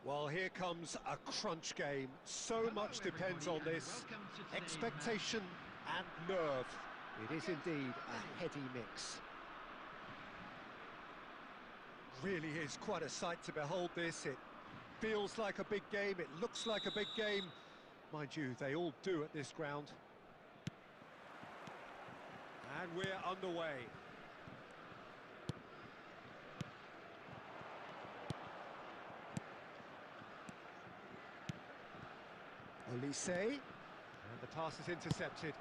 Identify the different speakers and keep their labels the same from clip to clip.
Speaker 1: Well, here comes a crunch game. So much depends on this. Expectation and nerve. It is indeed a heady mix. Really is quite a sight to behold this. It feels like a big game, it looks like a big game. Mind you, they all do at this ground. And we're underway. Olise, and the pass is intercepted.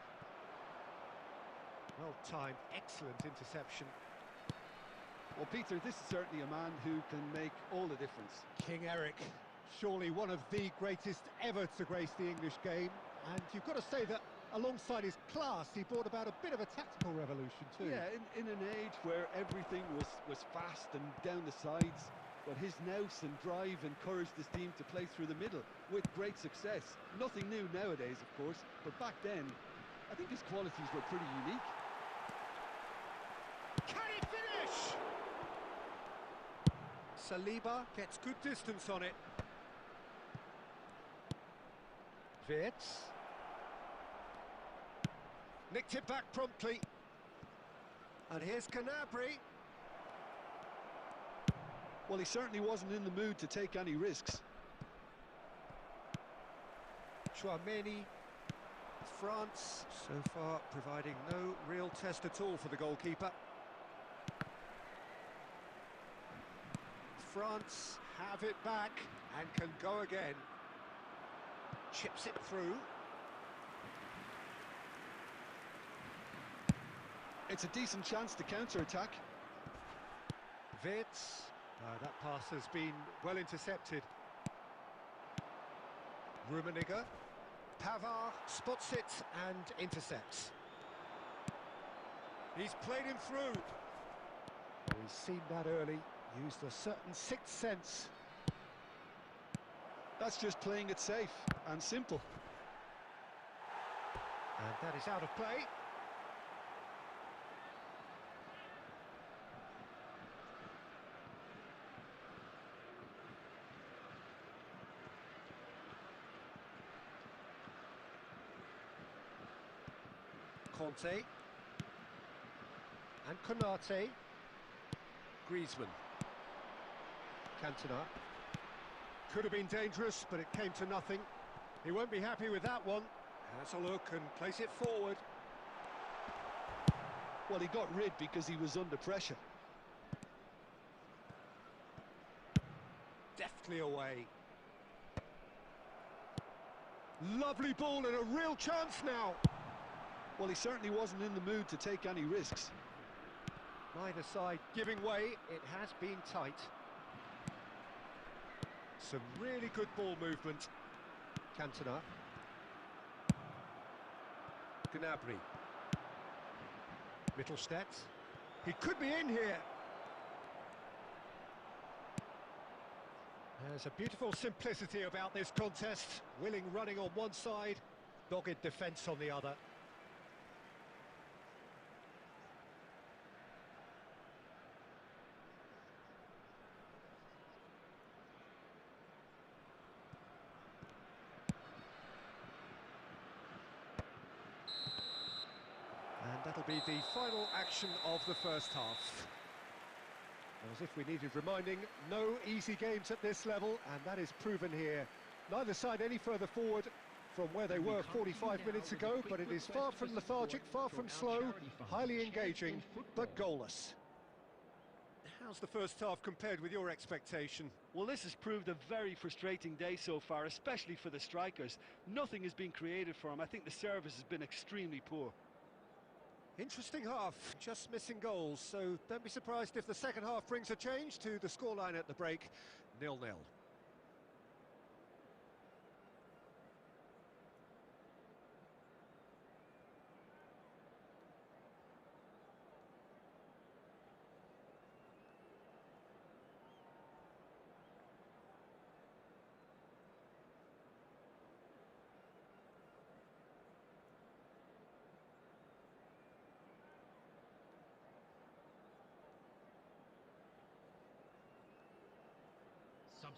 Speaker 1: Well timed, excellent interception.
Speaker 2: Well, Peter, this is certainly a man who can make all the difference.
Speaker 1: King Eric, surely one of the greatest ever to grace the English game. And you've got to say that alongside his class, he brought about a bit of a tactical revolution too.
Speaker 2: Yeah, in an age where everything was fast and down the sides, but his nous and drive encouraged his team to play through the middle with great success. Nothing new nowadays, of course, but back then, I think his qualities were pretty unique.
Speaker 1: Can he finish? Saliba gets good distance on it. Wirtz. Nicked it back promptly. And here's Gnabry.
Speaker 2: Well, he certainly wasn't in the mood to take any risks.
Speaker 1: Chouameni, France, so far providing no real test at all for the goalkeeper. France have it back and can go again. Chips it through.
Speaker 2: It's a decent chance to counter-attack.
Speaker 1: Wirtz. That pass has been well intercepted. Rummenigge. Pavard spots it and intercepts. He's played him through. Oh, he's seen that early, used a certain sixth sense.
Speaker 2: That's just playing it safe and simple.
Speaker 1: And that is out of play. Conte and Konate. Griezmann. Cantona. Could have been dangerous, but it came to nothing. He won't be happy with that one. Has a look and plays it forward.
Speaker 2: Well, he got rid because he was under pressure.
Speaker 1: Deftly away. Lovely ball and a real chance now.
Speaker 2: Well, he certainly wasn't in the mood to take any risks.
Speaker 1: Neither side giving way, it has been tight. Some really good ball movement. Cantona. Gnabry. Mittelstadt. He could be in here. There's a beautiful simplicity about this contest. Willing running on one side, dogged defence on the other. And that'll be the final action of the first half. As if we needed reminding, no easy games at this level, and that is proven here. Neither side any further forward from where they were 45 minutes ago, but it is far from lethargic, far from slow, highly engaging, but goalless. How's the first half compared with your expectation?
Speaker 2: Well, this has proved a very frustrating day so far, especially for the strikers. Nothing has been created for them. I think the service has been extremely poor.
Speaker 1: Interesting half, just missing goals, so don't be surprised if the second half brings a change to the scoreline at the break, 0-0.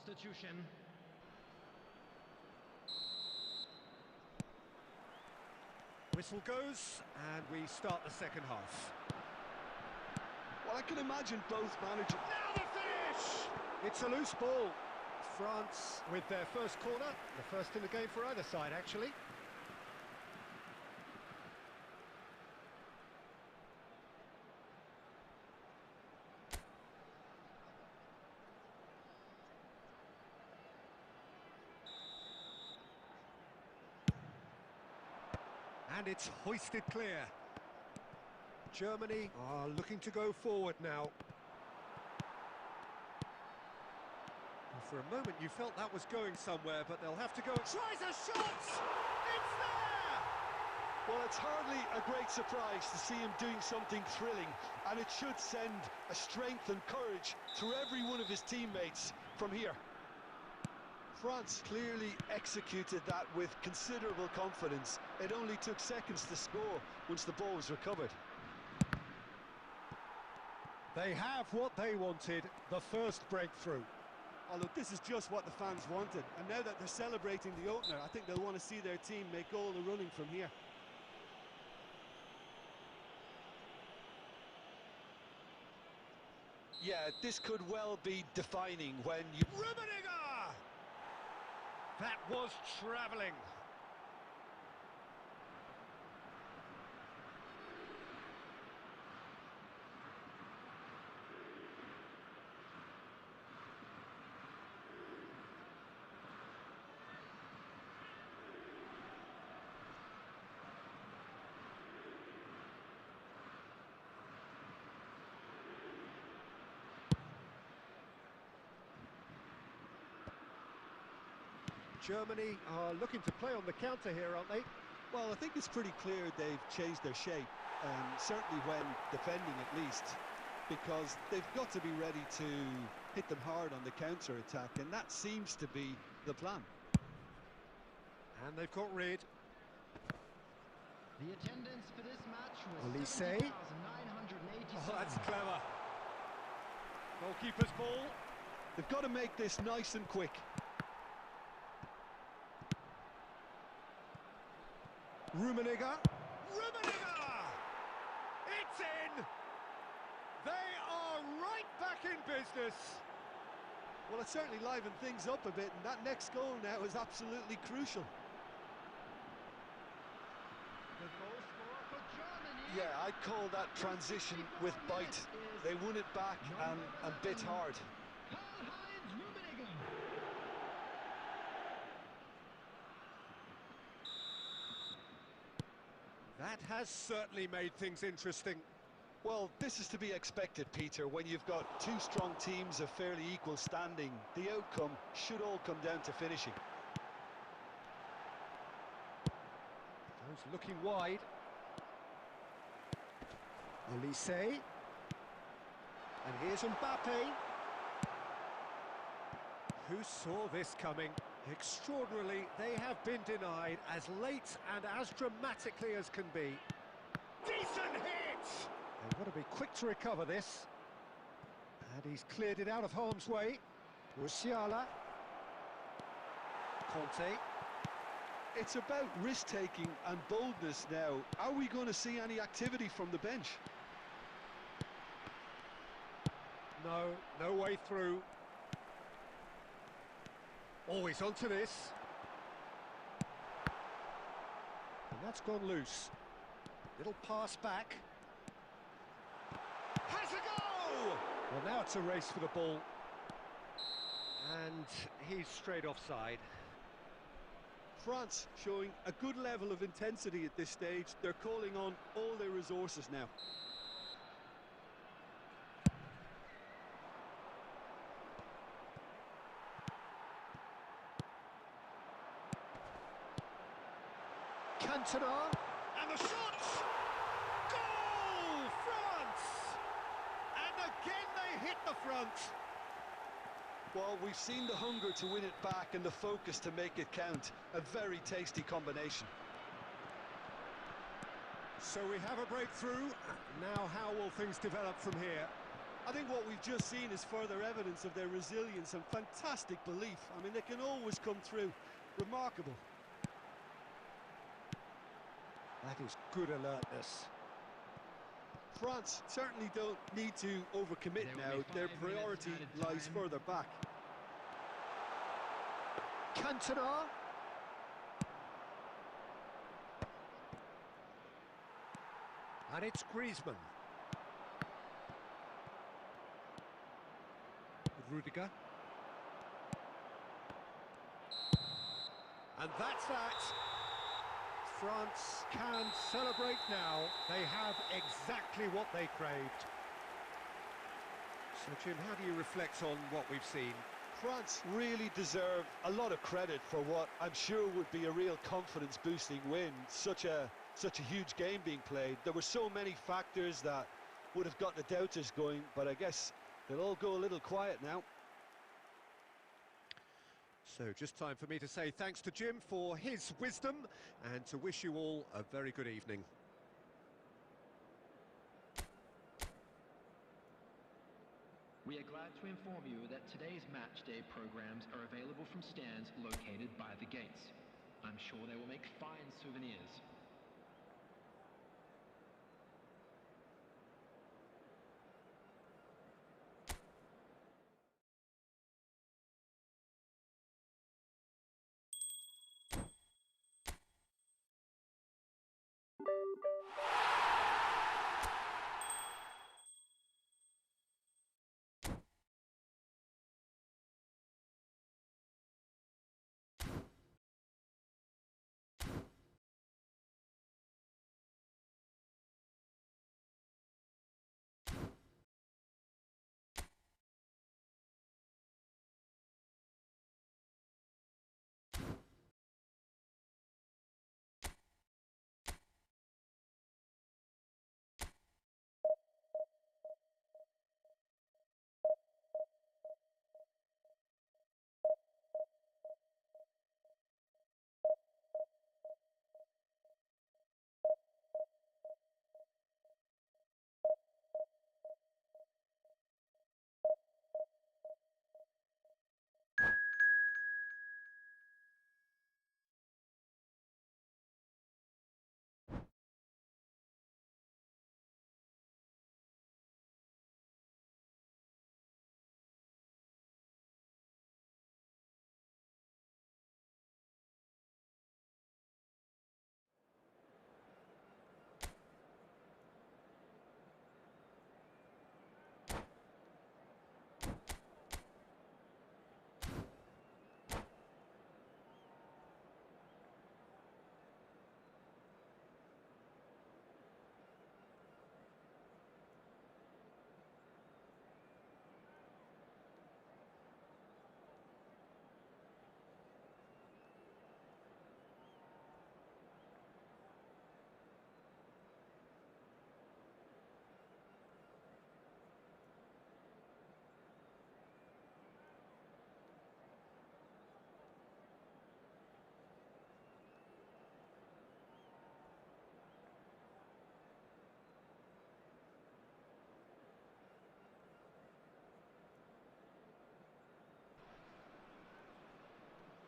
Speaker 3: Substitution.
Speaker 1: whistle goes, and we start the second half.
Speaker 2: Well, I can imagine both managers...
Speaker 1: Now the finish! It's a loose ball. France with their first corner, the first in the game for either side, actually. And it's hoisted clear. Germany are looking to go forward now. For a moment you felt that was going somewhere, but they'll have to go. Tries a shot! It's there!
Speaker 2: Well, it's hardly a great surprise to see him doing something thrilling, and it should send a strength and courage through every one of his teammates from here. France clearly executed that with considerable confidence. It only took seconds to score once the ball was recovered.
Speaker 1: They have what they wanted, the first breakthrough.
Speaker 2: Oh, look, this is just what the fans wanted, and now that they're celebrating the opener, I think they'll want to see their team make all the running from here. Yeah, this could well be defining when you...
Speaker 1: Rummenigge! That was travelling. Germany are looking to play on the counter here, aren't they?
Speaker 2: Well, I think it's pretty clear they've changed their shape, certainly when defending at least, because they've got to be ready to hit them hard on the counter-attack, and that seems to be the plan.
Speaker 1: And they've got rid.
Speaker 3: The attendance for this match was
Speaker 1: Olise.
Speaker 3: 70,987.
Speaker 1: Oh, that's clever. Goalkeeper's ball.
Speaker 2: They've got to make this nice and quick.
Speaker 1: Rummenigge. Rummenigge! It's in! They are right back in business.
Speaker 2: Well, it certainly livened things up a bit, and that next goal now is absolutely crucial.
Speaker 3: The goal scorer for Germany.
Speaker 2: Yeah, I'd call that transition with bite. They won it back and bit hard.
Speaker 3: Karl-Heinz Rummenigge.
Speaker 1: That has certainly made things interesting.
Speaker 2: Well, this is to be expected, Peter. When you've got two strong teams of fairly equal standing, the outcome should all come down to finishing.
Speaker 1: Goes looking wide. Olise. And here's Mbappe. Who saw this coming? Extraordinarily, they have been denied as late and as dramatically as can be. Decent hit! They've got to be quick to recover this. And he's cleared it out of harm's way. Musiala. Conte.
Speaker 2: It's about risk-taking and boldness now. Are we going to see any activity from the bench?
Speaker 1: No, no way through. Always onto this. And that's gone loose. Little pass back. Has a go! Well, now it's a race for the ball. And he's straight offside.
Speaker 2: France showing a good level of intensity at this stage. They're calling on all their resources now.
Speaker 1: Cantona, and the shot! Goal! France! And again they hit the front.
Speaker 2: Well, we've seen the hunger to win it back and the focus to make it count. A very tasty combination.
Speaker 1: So we have a breakthrough. Now how will things develop from here?
Speaker 2: I think what we've just seen is further evidence of their resilience and fantastic belief. I mean, they can always come through. Remarkable.
Speaker 1: That is good alertness.
Speaker 2: France certainly don't need to overcommit
Speaker 3: There will
Speaker 2: now.
Speaker 3: be
Speaker 2: Their
Speaker 3: 5 minutes
Speaker 2: priority
Speaker 3: added
Speaker 2: lies
Speaker 3: time.
Speaker 2: further back.
Speaker 1: Cantona. And it's Griezmann. Rudiger. And that's that. France can celebrate now. They have exactly what they craved. So, Jim, how do you reflect on what we've seen?
Speaker 2: France really deserve a lot of credit for what I'm sure would be a real confidence-boosting win. Such a huge game being played. There were so many factors that would have got the doubters going, but I guess they'll all go a little quiet now.
Speaker 1: So just time for me to say thanks to Jim for his wisdom and to wish you all a very good evening.
Speaker 3: We are glad to inform you that today's match day programs are available from stands located by the gates. I'm sure they will make fine souvenirs.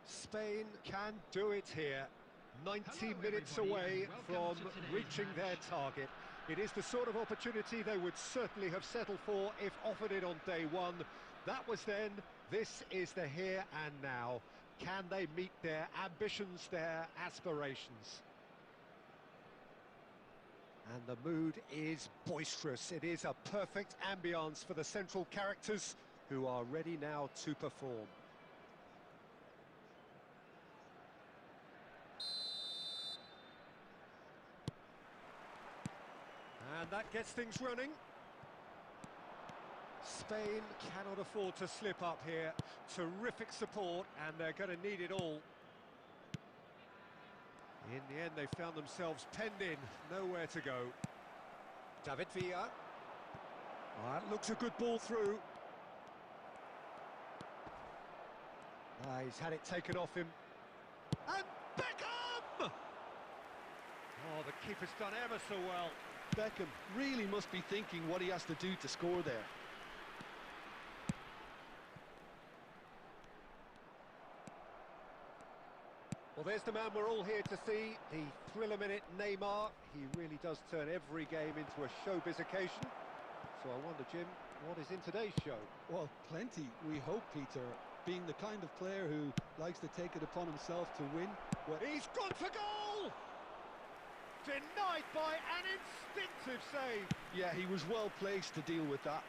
Speaker 1: Spain can do it here. 90
Speaker 3: Hello,
Speaker 1: minutes
Speaker 3: everybody,
Speaker 1: away
Speaker 3: and
Speaker 1: from
Speaker 3: welcome to today's
Speaker 1: reaching their
Speaker 3: match.
Speaker 1: target. It is the sort of opportunity they would certainly have settled for if offered it on day one. That was then, this is the here and now. Can they meet their ambitions, their aspirations? And the mood is boisterous. It is a perfect ambience for the central characters who are ready now to perform. And that gets things running. Spain cannot afford to slip up here. Terrific support, and they're going to need it all. In the end, they found themselves penned in, nowhere to go. David Villa. Oh, that looks a good ball through. He's had it taken off him. And Beckham! Oh, the keeper's done ever so well.
Speaker 2: Beckham really must be thinking what he has to do to score there.
Speaker 1: Well, there's the man we're all here to see, the thriller-minute Neymar. He really does turn every game into a showbiz occasion. So I wonder, Jim, what is in today's show?
Speaker 2: Well, plenty, we hope, Peter. Being the kind of player who likes to take it upon himself to win.
Speaker 1: Well, he's gone for goal! Denied by an instinctive save.
Speaker 2: Yeah, he was well placed to deal with that.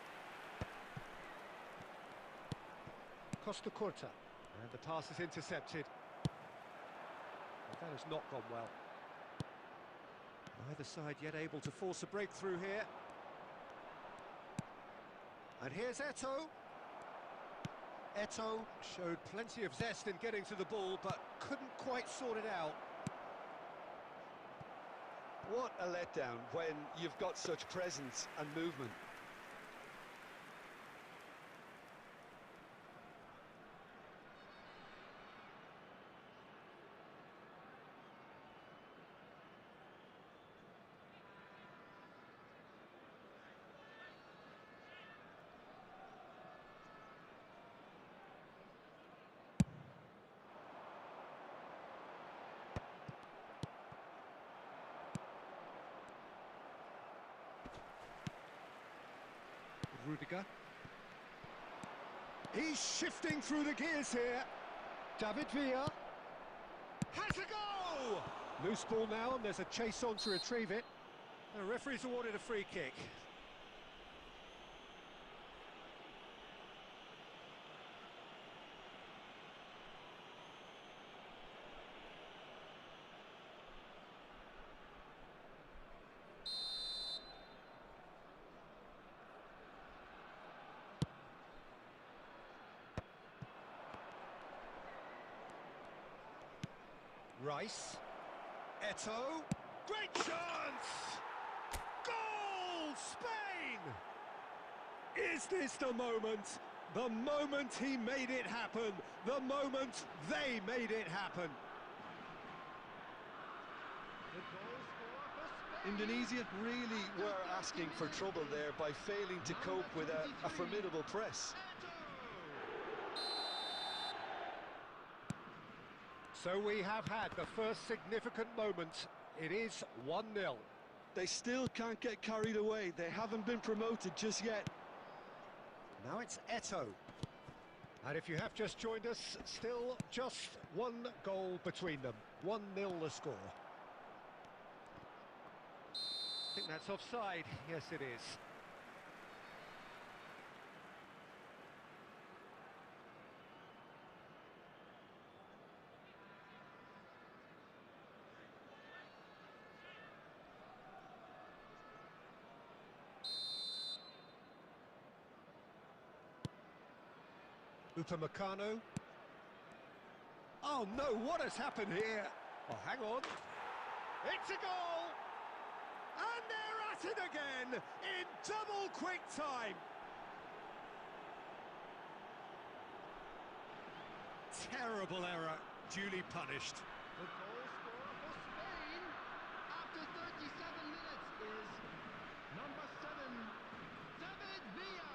Speaker 1: Costa Curta. And the pass is intercepted. That has not gone well. Neither side yet able to force a breakthrough here. And here's Eto'o. Eto'o showed plenty of zest in getting to the ball, but couldn't quite sort it out.
Speaker 2: What a letdown when you've got such presence and movement.
Speaker 1: Rudiger. He's shifting through the gears here. David Villa. Has a go! Loose ball now, and there's a chase on to retrieve it. The referee's awarded a free kick. Rice. Eto'o. Great chance! Goal! Spain! Is this the moment? The moment he made it happen. The moment they made it happen.
Speaker 2: Indonesia really were asking for trouble there by failing to cope with a formidable press.
Speaker 1: So we have had the first significant moment. It is 1-0.
Speaker 2: They still can't get carried away. They haven't been promoted just yet.
Speaker 1: Now it's Eto'o. And if you have just joined us, still just one goal between them. 1-0 the score. I think that's offside. Yes, it is. Upamecano. Oh no, what has happened here? Oh, hang on. It's a goal! And they're at it again in double quick time. Terrible error, duly punished.
Speaker 3: The goal scorer for Spain after 37 minutes is number 7, David Villa.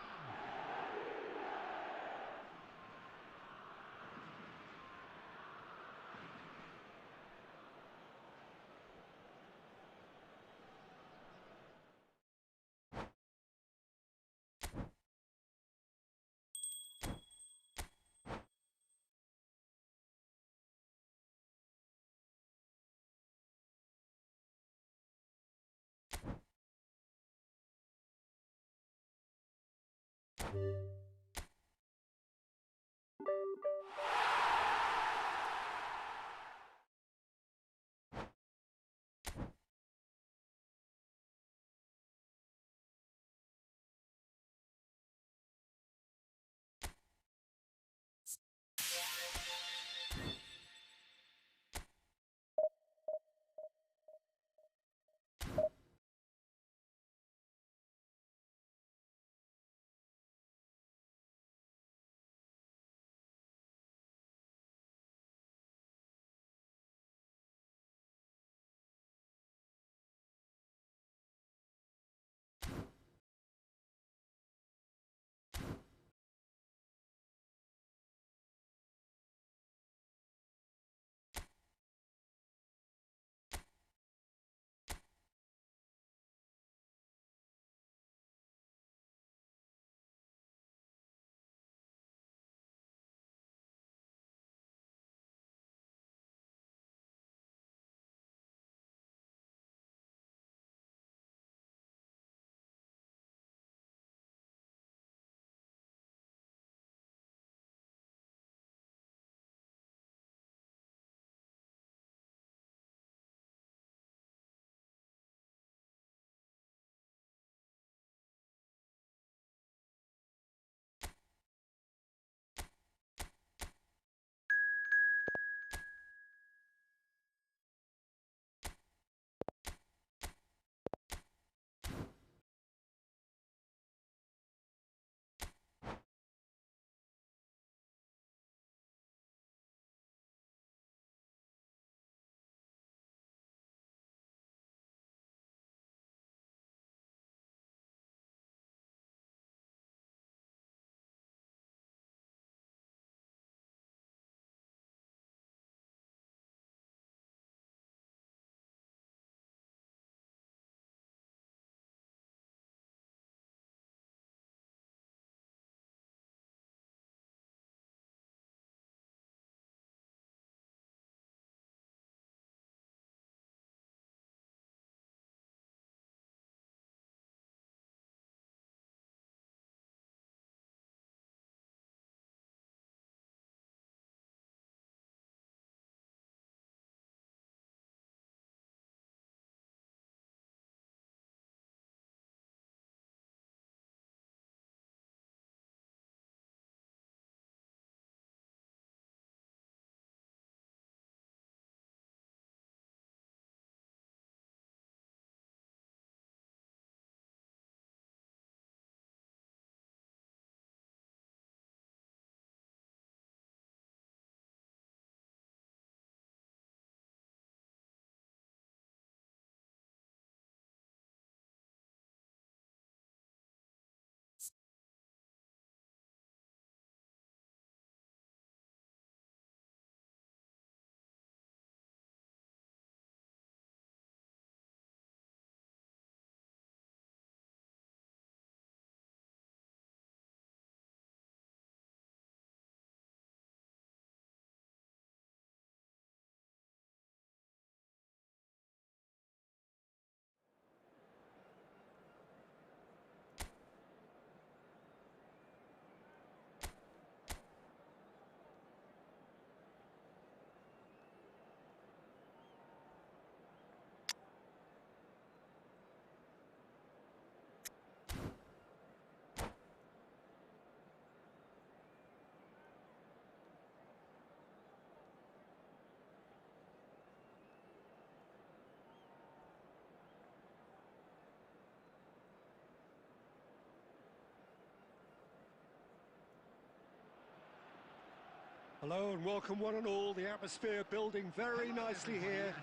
Speaker 1: Hello and welcome one and all. The atmosphere building very nicely here.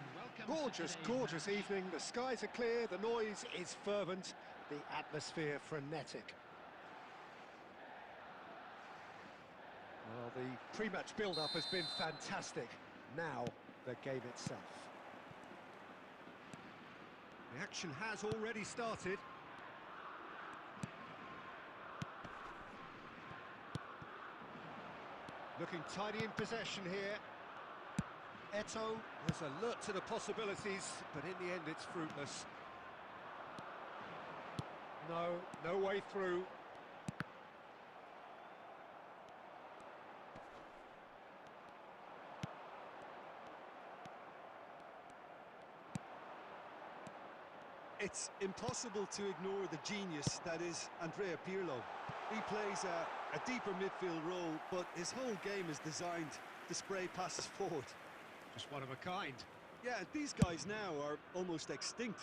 Speaker 1: Gorgeous, gorgeous evening. The skies are clear, the noise is fervent, the atmosphere frenetic. Well, the pre-match build-up has been fantastic. Now, the game itself. The action has already started. Looking tidy in possession here. Eto'o is alert to the possibilities, but in the end it's fruitless. No way through.
Speaker 2: It's impossible to ignore the genius that is Andrea Pirlo. He plays a deeper midfield role, but his whole game is designed to spray passes forward.
Speaker 1: Just one of a kind.
Speaker 2: Yeah, these guys now are almost extinct.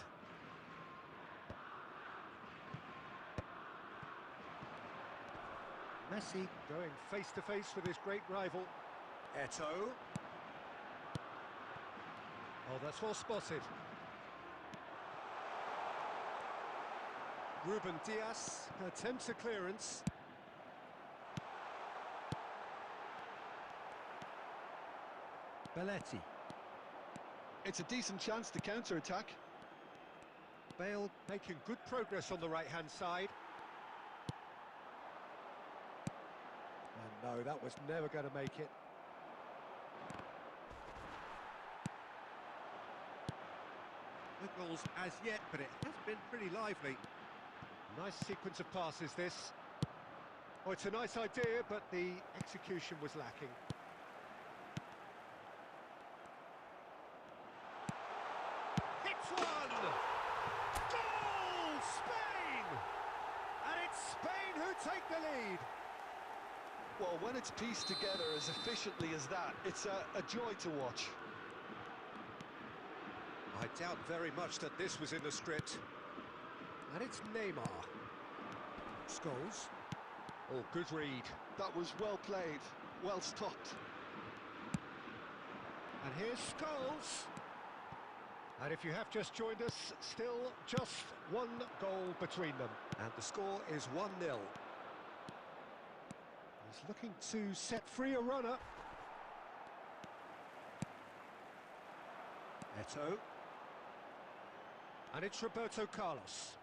Speaker 1: Messi going face-to-face with his great rival. Eto'o. Oh, that's well spotted. Ruben Dias attempts a clearance. Belletti.
Speaker 2: It's a decent chance to counter-attack.
Speaker 1: Bale making good progress on the right-hand side. And no, that was never going to make it. No goals as yet, but it has been pretty lively. Nice sequence of passes, this. Oh, it's a nice idea, but the execution was lacking. Hits one! Goal! Spain! And it's Spain who take the lead.
Speaker 2: Well, when it's pieced together as efficiently as that, it's a joy to watch.
Speaker 1: I doubt very much that this was in the script. And it's Neymar. Scholes. Oh, good read.
Speaker 2: That was well played, well stopped.
Speaker 1: And here's Scholes. And if you have just joined us, still just one goal between them. And the score is 1-0. He's looking to set free a runner. Eto'o. And it's Roberto Carlos.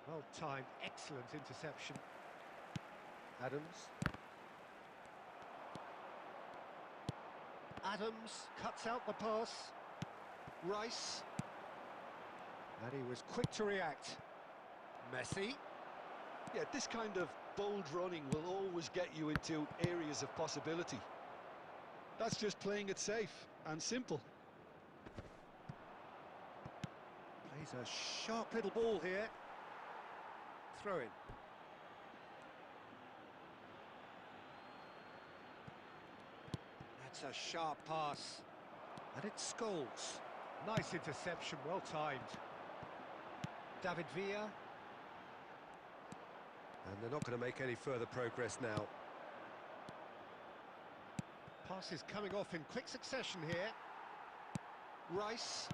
Speaker 1: Well timed, excellent interception. Adams. Adams cuts out the pass. Rice. And he was quick to react. Messi.
Speaker 2: Yeah, this kind of bold running will always get you into areas of possibility. That's just playing it safe and simple.
Speaker 1: Plays a sharp little ball here. Throw in. That's a sharp pass. And it's Scholes. Nice interception, well timed. David Villa. And they're not going to make any further progress now. Passes coming off in quick succession here. Rice.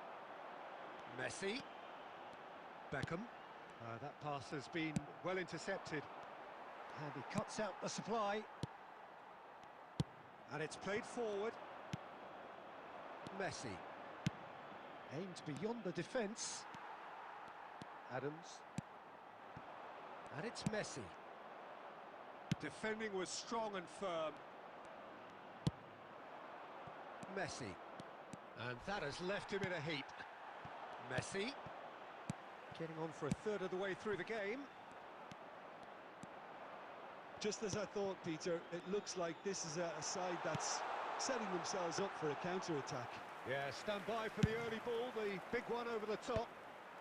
Speaker 1: Messi. Beckham. That pass has been well intercepted. And he cuts out the supply. And it's played forward. Messi. Aimed beyond the defence. Adams. And it's Messi. Defending was strong and firm. Messi. And that has left him in a heap. Messi. Getting on for a third of the way through the game.
Speaker 2: Just as I thought, Peter, it looks like this is a side that's setting themselves up for a counter-attack.
Speaker 1: Yeah, stand by for the early ball, the big one over the top.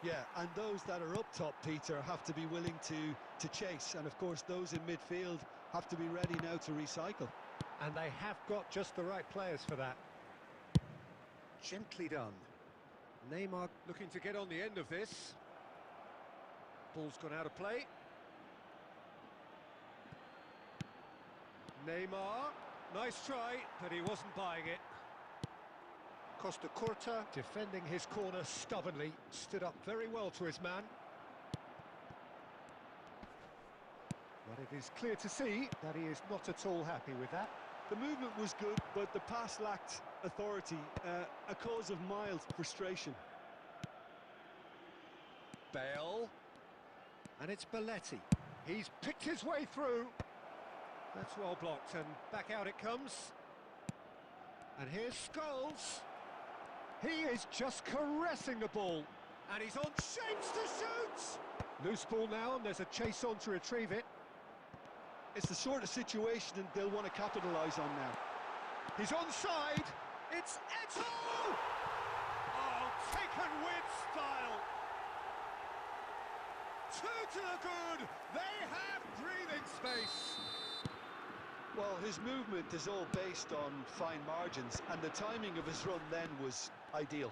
Speaker 2: Yeah, and those that are up top, Peter, have to be willing to chase. And, of course, those in midfield have to be ready now to recycle.
Speaker 1: And they have got just the right players for that. Gently done. Neymar looking to get on the end of this. Ball's gone out of play. Neymar, nice try, but he wasn't buying it. Costa Curta, defending his corner stubbornly, stood up very well to his man. But it is clear to see that he is not at all happy with that.
Speaker 2: The movement was good, but the pass lacked authority, a cause of mild frustration.
Speaker 1: Bale, and it's Belletti. He's picked his way through. That's well blocked, and back out it comes. And here's Scholes. He is just caressing the ball, and he's on shapes to shoot! Loose ball now, and there's a chase on to retrieve it.
Speaker 2: It's the sort of situation they'll want to capitalise on now.
Speaker 1: He's onside. It's Eto'o! Oh, taken with style. Two to the good. They have breathing space.
Speaker 2: Well, his movement is all based on fine margins, and the timing of his run then was ideal.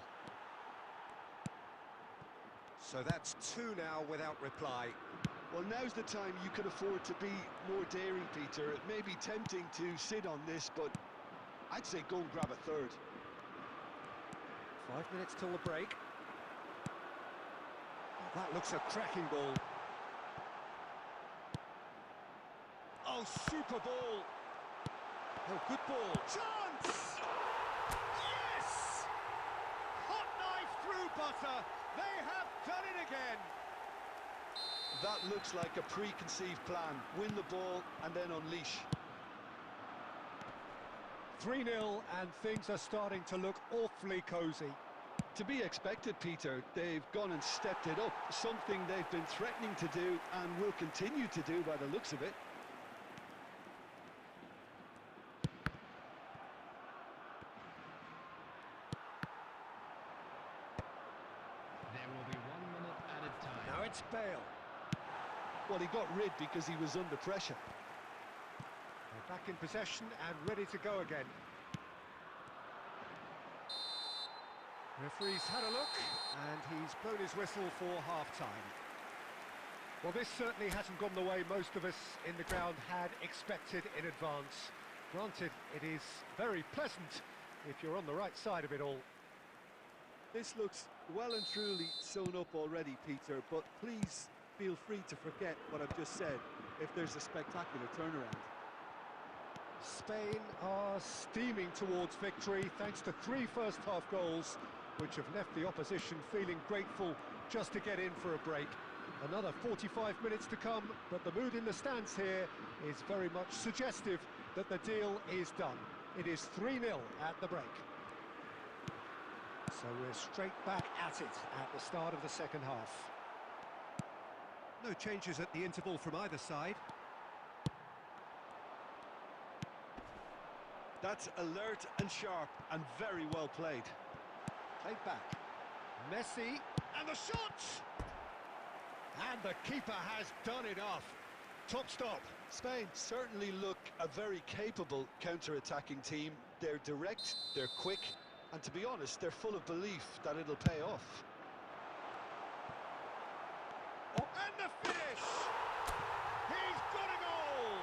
Speaker 1: So that's two now without reply.
Speaker 2: Well, now's the time you can afford to be more daring, Peter. It may be tempting to sit on this, but I'd say go and grab a third.
Speaker 1: 5 minutes till the break. Oh, that looks a cracking ball. Oh, super ball. Oh, good ball. Chance! Yes! Hot knife through butter. They have done it again.
Speaker 2: That looks like a preconceived plan. Win the ball and then unleash.
Speaker 1: 3-0 and things are starting to look awfully cosy.
Speaker 2: To be expected, Peter. They've gone and stepped it up. Something they've been threatening to do and will continue to do by the looks of it.
Speaker 3: There will be 1 minute added time.
Speaker 1: Now it's Bale.
Speaker 2: Well, he got rid because he was under pressure.
Speaker 1: They're back in possession and ready to go again. Referee's had a look and he's blown his whistle for half-time. Well, this certainly hasn't gone the way most of us in the ground had expected in advance. Granted, it is very pleasant if you're on the right side of it all.
Speaker 2: This looks well and truly sewn up already, Peter, but please feel free to forget what I've just said if there's a spectacular turnaround.
Speaker 1: Spain are steaming towards victory thanks to 3 first-half goals, which have left the opposition feeling grateful just to get in for a break. Another 45 minutes to come, but the mood in the stands here is very much suggestive that the deal is done. It is 3-0 at the break. So we're straight back at it at the start of the second half. No changes at the interval from either side.
Speaker 2: That's alert and sharp and very well played.
Speaker 1: Played back. Messi, and the shot! And the keeper has done enough. Top stop.
Speaker 2: Spain certainly look a very capable counter-attacking team. They're direct, they're quick, and to be honest, they're full of belief that it'll pay off.
Speaker 1: And the finish! He's got a goal!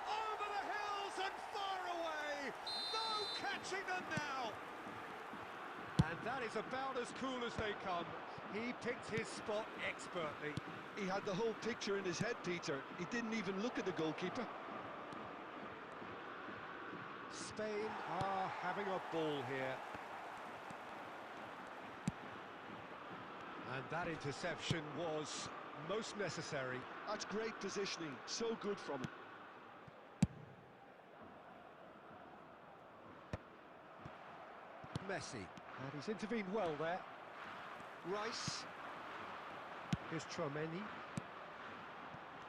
Speaker 1: Over the hills and far away! No catching them now! And that is about as cool as they come. He picked his spot expertly.
Speaker 2: He had the whole picture in his head, Peter. He didn't even look at the goalkeeper.
Speaker 1: Spain are having a ball here. And that interception was most necessary.
Speaker 2: That's great positioning, so good from him.
Speaker 1: Messi, and he's intervened well there. Rice. Here's Chouameni.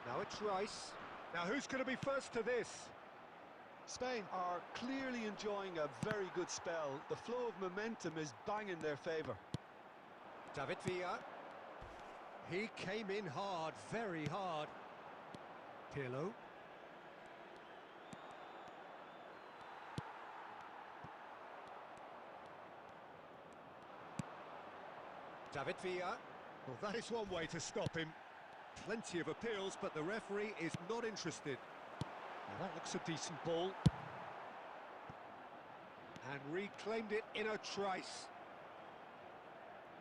Speaker 1: Now it's Rice. Now who's going to be first to this?
Speaker 2: Spain are clearly enjoying a very good spell. The flow of momentum is bang in their favour.
Speaker 1: David Villa. He came in hard, very hard. Pirlo. David Villa. Well, that is one way to stop him. Plenty of appeals, but the referee is not interested. Now that looks a decent ball. And reclaimed it in a trice.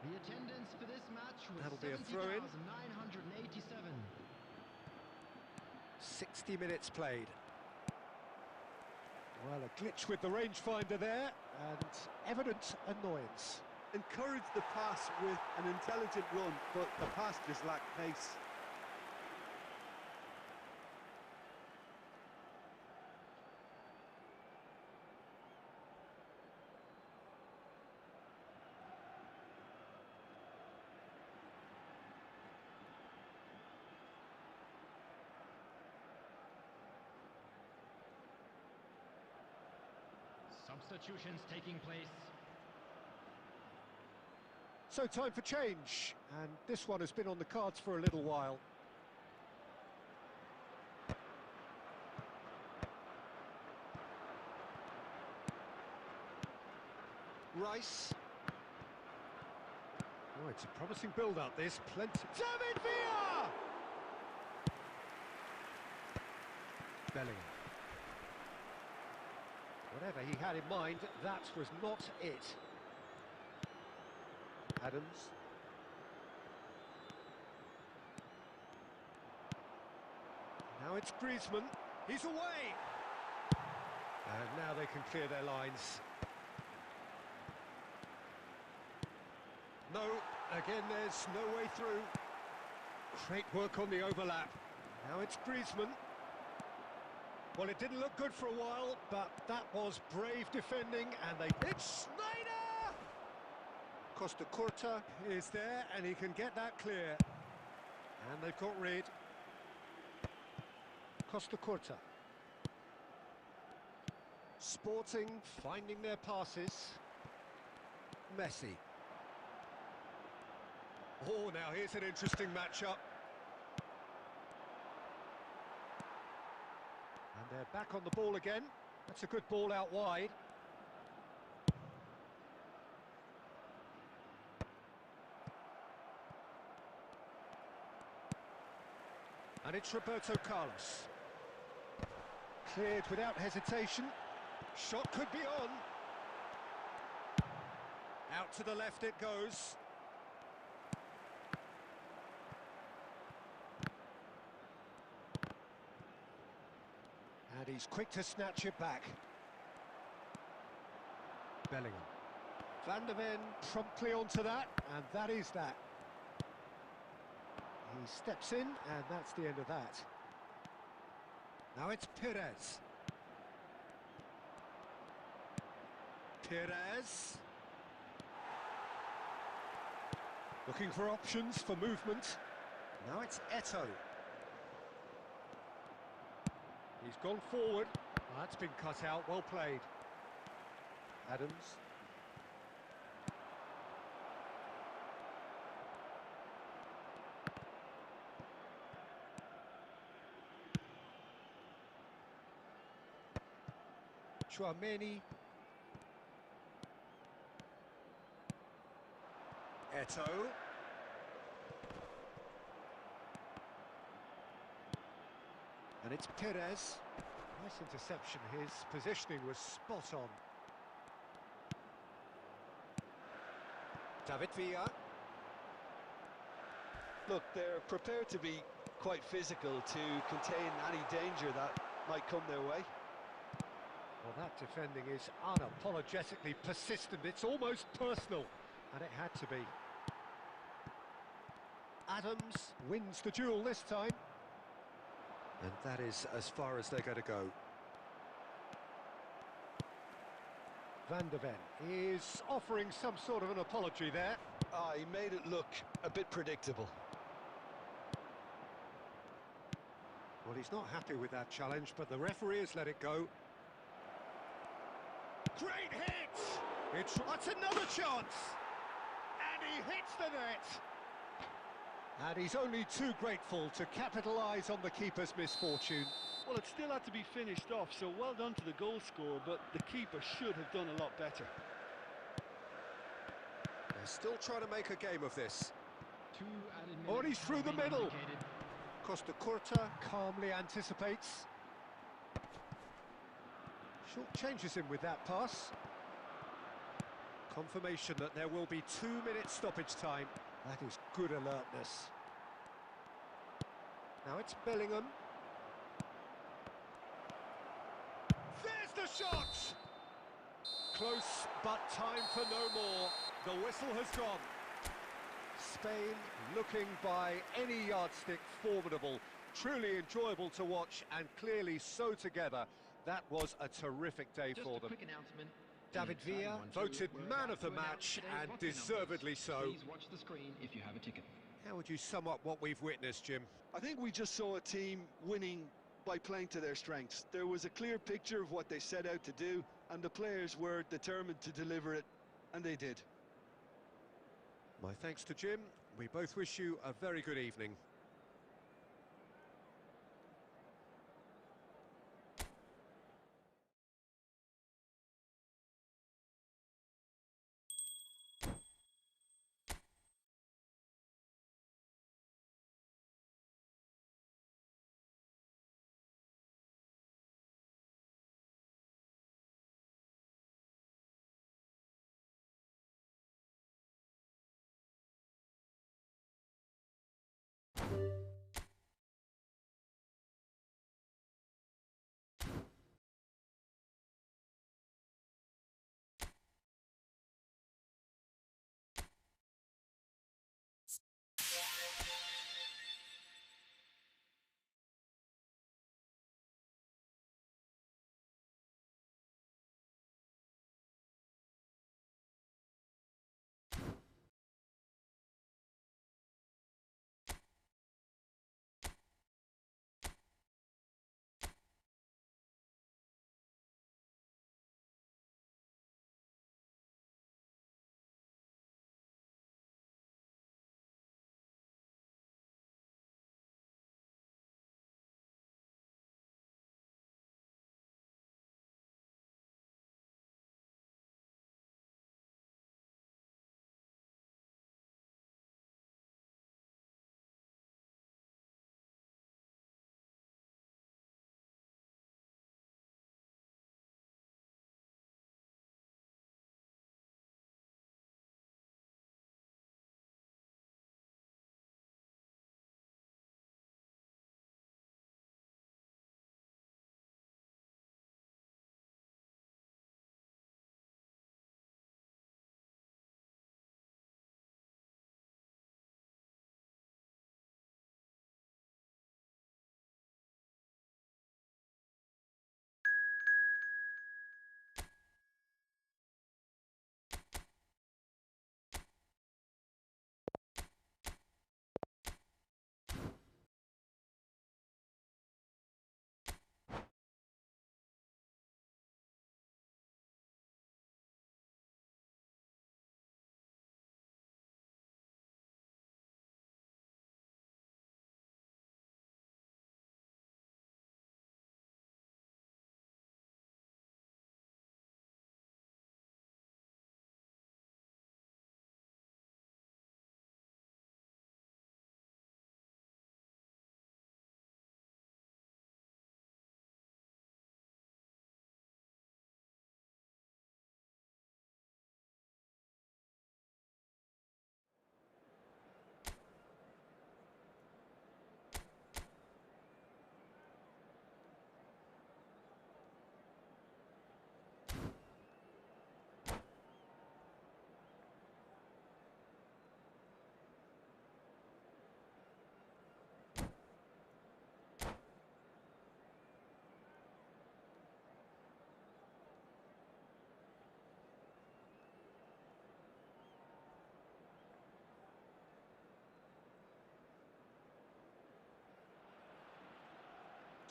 Speaker 3: The attendance for this match was
Speaker 1: That'll be a throw-in.
Speaker 3: 70,987.
Speaker 1: 60 minutes played. Well, a glitch with the rangefinder there, and evident annoyance.
Speaker 2: Encouraged the pass with an intelligent run, but the pass just lacked pace.
Speaker 3: Substitutions taking place.
Speaker 1: So time for change, and this one has been on the cards for a little while. Rice. Oh, it's a promising build-up, this. Plenty. David Villa! Bellingham. Whatever he had in mind, that was not it. Adams. Now it's Griezmann. He's away! And now they can clear their lines. No, again there's no way through. Great work on the overlap. Now it's Griezmann. Well, it didn't look good for a while, but that was brave defending, and they... It's Snyder! Costa Curta is there, and he can get that clear. And they've got rid. Costa Curta. Sporting, finding their passes. Messi. Oh, now here's an interesting matchup. And they're back on the ball again. That's a good ball out wide. And it's Roberto Carlos. Cleared without hesitation. Shot could be on. Out to the left it goes. And he's quick to snatch it back. Bellingham. Van der Ven promptly onto that, and that is that. He steps in, and that's the end of that. Now it's Perez. Perez. Looking for options for movement. Now it's Eto'o. He's gone forward. Well, that's been cut out, well played. Adams. Chouameni. Eto'o. And it's Perez. Nice interception. His positioning was spot on. David Villa.
Speaker 2: Look, they're prepared to be quite physical to contain any danger that might come their way.
Speaker 1: Well, that defending is unapologetically persistent. It's almost personal, and it had to be. Adams wins the duel this time. And that is as far as they're going to go. Van der Ven is offering some sort of an apology there.
Speaker 2: He made it look a bit predictable.
Speaker 1: Well, he's not happy with that challenge, but the referee has let it go. Great hit! That's another chance! And he hits the net! And he's only too grateful to capitalise on the keeper's misfortune.
Speaker 2: Well, it still had to be finished off, so well done to the goal scorer, but the keeper should have done a lot better.
Speaker 1: They're still trying to make a game of this.
Speaker 3: Oh,
Speaker 1: and he's through the middle. Costa Curta calmly anticipates. Short changes him with that pass. Confirmation that there will be 2 minutes stoppage time. That is good alertness. Now it's Bellingham. There's the shot! Close, but time for no more. The whistle has gone. Spain looking by any yardstick formidable. Truly enjoyable to watch and clearly so together. That was a terrific day for them.
Speaker 3: Quick announcement.
Speaker 1: David Villa voted man of the match and deservedly so.
Speaker 3: Please watch the screen if you have a ticket.
Speaker 1: How would you sum up what we've witnessed, Jim?
Speaker 2: I think we just saw a team winning by playing to their strengths. There was a clear picture of what they set out to do, and the players were determined to deliver it, and they did.
Speaker 1: My thanks to Jim. We both wish you a very good evening.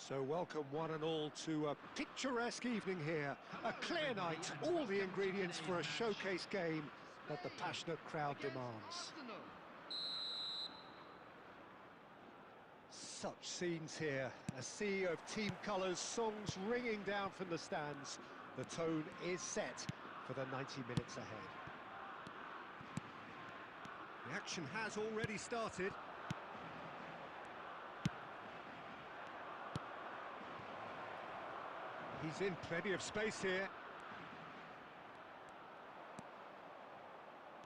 Speaker 1: So welcome one and all to a picturesque evening here. A clear night, all the ingredients for a showcase game that the passionate crowd demands. Such scenes here, a sea of team colours, songs ringing down from the stands. The tone is set for the 90 minutes ahead. The action has already started. He's in plenty of space here.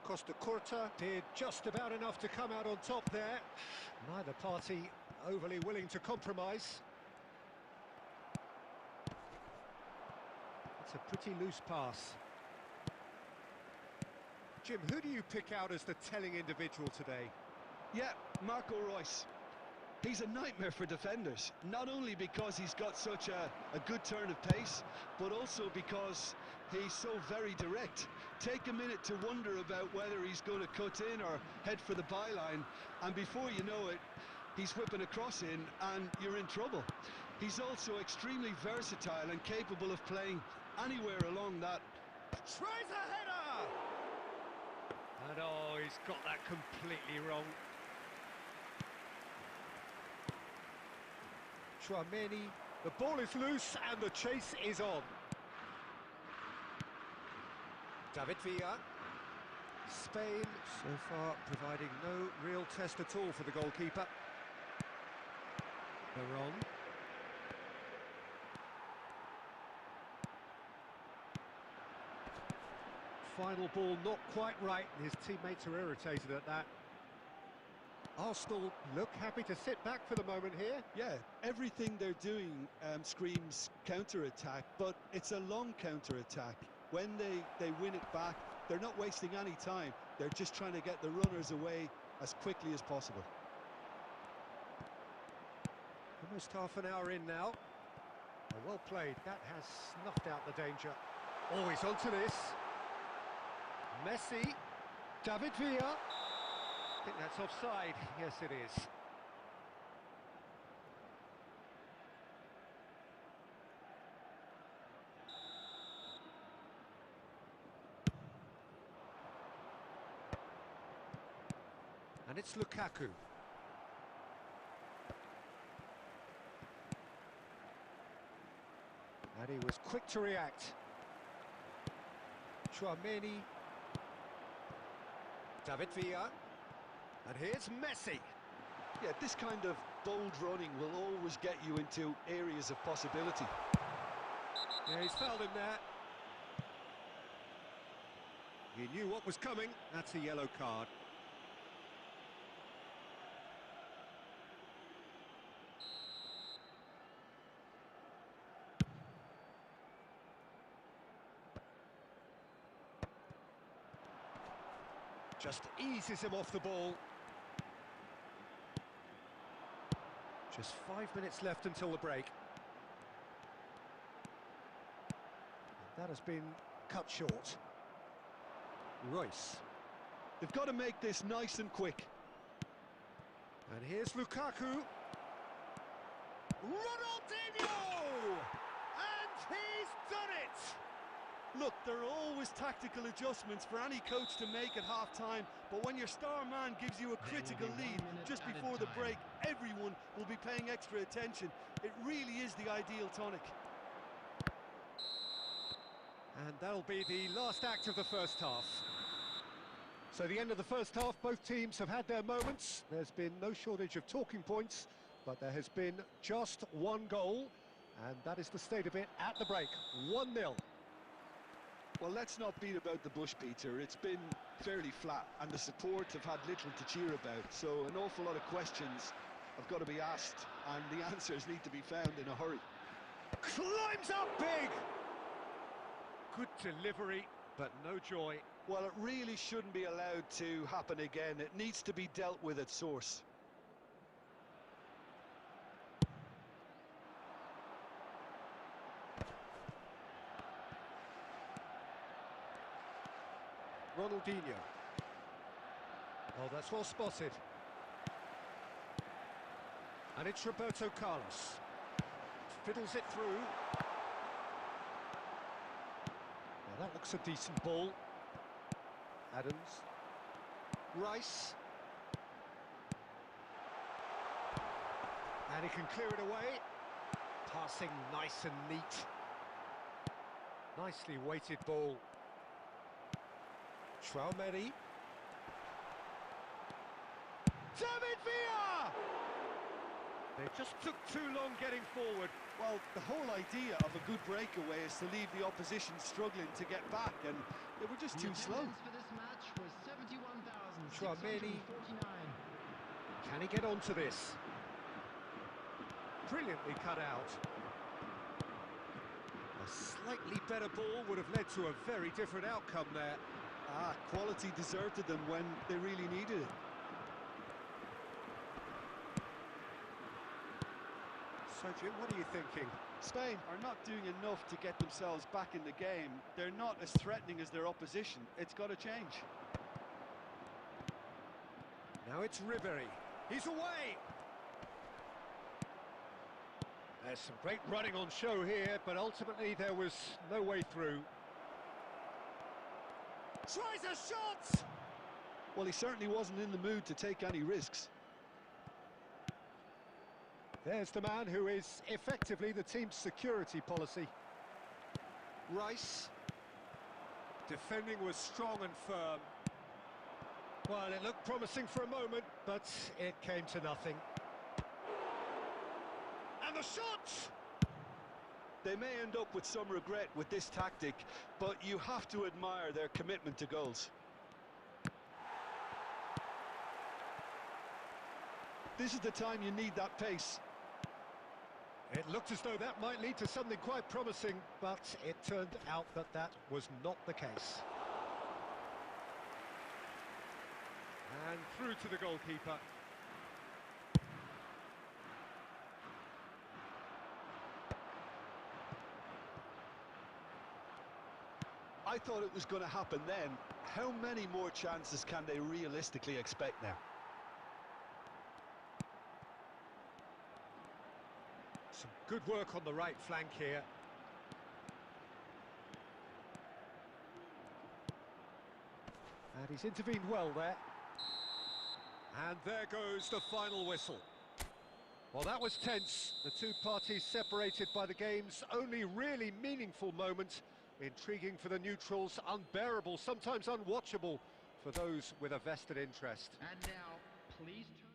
Speaker 1: Costa Curta did just about enough to come out on top there. Neither party overly willing to compromise. It's a pretty loose pass. Jim, who do you pick out as the telling individual today?
Speaker 2: Yeah, Marco Reus. He's a nightmare for defenders, not only because he's got such a good turn of pace, but also because he's so very direct. Take a minute to wonder about whether he's going to cut in or head for the byline, and before you know it, he's whipping a cross in and you're in trouble. He's also extremely versatile and capable of playing anywhere along that.
Speaker 1: Tries a header! And oh, he's got that completely wrong. Chouameni, the ball is loose and the chase is on. David Villa. Spain so far providing no real test at all for the goalkeeper. Veron. Final ball not quite right, and his teammates are irritated at that. Arsenal look happy to sit back for the moment here.
Speaker 2: Yeah, everything they're doing screams counter-attack, but it's a long counter-attack. When they win it back, they're not wasting any time. They're just trying to get the runners away as quickly as possible.
Speaker 1: Almost half an hour in now. Well played. That has snuffed out the danger. Always onto this. Messi. David Villa. I think that's offside. Yes, it is. And it's Lukaku. And he was quick to react. Chouameni. David Villa. And here's Messi.
Speaker 2: Yeah, this kind of bold running will always get you into areas of possibility.
Speaker 1: Yeah, he's fouled him there. He knew what was coming. That's a yellow card. Just eases him off the ball. Just 5 minutes left until the break. And that has been cut short. Reus.
Speaker 2: They've got to make this nice and quick.
Speaker 1: And here's Lukaku. Ronaldinho! And he's done it!
Speaker 2: Look, there are always tactical adjustments for any coach to make at half-time, but when your star man gives you a critical lead just before the break, everyone will be paying extra attention. It really is the ideal tonic.
Speaker 1: And that'll be the last act of the first half. So the end of the first half, both teams have had their moments. There's been no shortage of talking points, but there has been just one goal, and that is the state of it at the break. 1-0.
Speaker 2: Well, let's not beat about the bush, Peter. It's been fairly flat, and the support have had little to cheer about, so an awful lot of questions have got to be asked, and the answers need to be found in a hurry.
Speaker 1: Climbs up big! Good delivery, but no joy.
Speaker 2: Well, it really shouldn't be allowed to happen again. It needs to be dealt with at source.
Speaker 1: Ronaldinho. Oh, that's well spotted. And it's Roberto Carlos. Fiddles it through. Now that looks a decent ball. Adams. Rice. And he can clear it away. Passing nice and neat. Nicely weighted ball. Chouameni. David Villa! They just took too long getting forward.
Speaker 2: Well, the whole idea of a good breakaway is to leave the opposition struggling to get back, and they were just
Speaker 3: The
Speaker 2: too slow.
Speaker 3: attendance for this match was
Speaker 1: Chouameni.
Speaker 3: 71,649.
Speaker 1: Can he get onto this? Brilliantly cut out. A slightly better ball would have led to a very different outcome there.
Speaker 2: Quality deserted them when they really needed it.
Speaker 1: So, Jim, what are you thinking?
Speaker 2: Spain are not doing enough to get themselves back in the game. They're not as threatening as their opposition. It's got to change.
Speaker 1: Now it's Ribery. He's away! There's some great running on show here, but ultimately there was no way through. Tries a shot!
Speaker 2: Well, he certainly wasn't in the mood to take any risks.
Speaker 1: There's the man who is effectively the team's security policy. Rice. Defending was strong and firm. Well, it looked promising for a moment, but it came to nothing. And the shot!
Speaker 2: They may end up with some regret with this tactic, but you have to admire their commitment to goals. This is the time you need that pace.
Speaker 1: It looked as though that might lead to something quite promising, but it turned out that that was not the case. And through to the goalkeeper.
Speaker 2: I thought it was going to happen then. How many more chances can they realistically expect now?
Speaker 1: Some good work on the right flank here. And he's intervened well there. And there goes the final whistle. Well, that was tense. The two parties separated by the game's only really meaningful moment. Intriguing for the neutrals, unbearable, sometimes unwatchable for those with a vested interest.
Speaker 3: And now, please turn...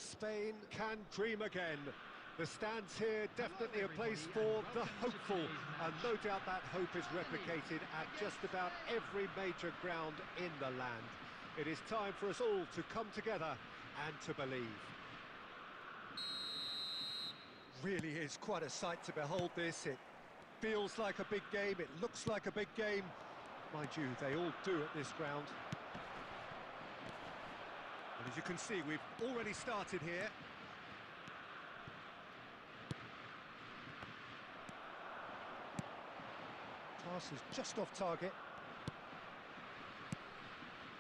Speaker 1: Spain can dream again. The stands here definitely a place for the hopeful, and no doubt that hope is replicated at just about every major ground in the land. It is time for us all to come together and to believe. Really is quite a sight to behold this. It feels like a big game, it looks like a big game. Mind you, they all do at this ground. And as you can see, we've already started here. Pass is just off target.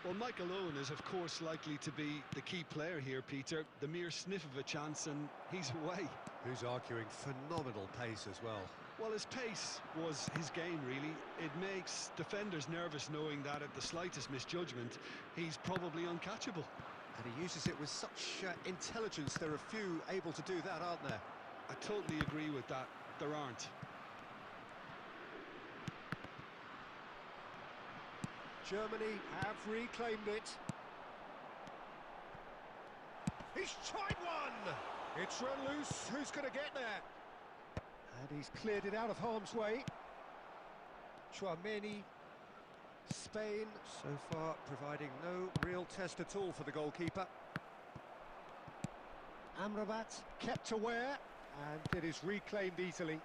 Speaker 2: Well, Michael Owen is, of course, likely to be the key player here, Peter. The mere sniff of a chance and he's away.
Speaker 1: Who's arguing phenomenal pace as well.
Speaker 2: Well, his pace was his game, really. It makes defenders nervous knowing that at the slightest misjudgment, he's probably uncatchable.
Speaker 1: And he uses it with such intelligence. There are few able to do that, aren't there?
Speaker 2: I totally agree with that. There aren't.
Speaker 1: Germany have reclaimed it. He's tried one! It's run loose. Who's going to get there? And he's cleared it out of harm's way. Chouameni, Spain, so far providing no real test at all for the goalkeeper. Amrabat kept aware, and it is reclaimed easily.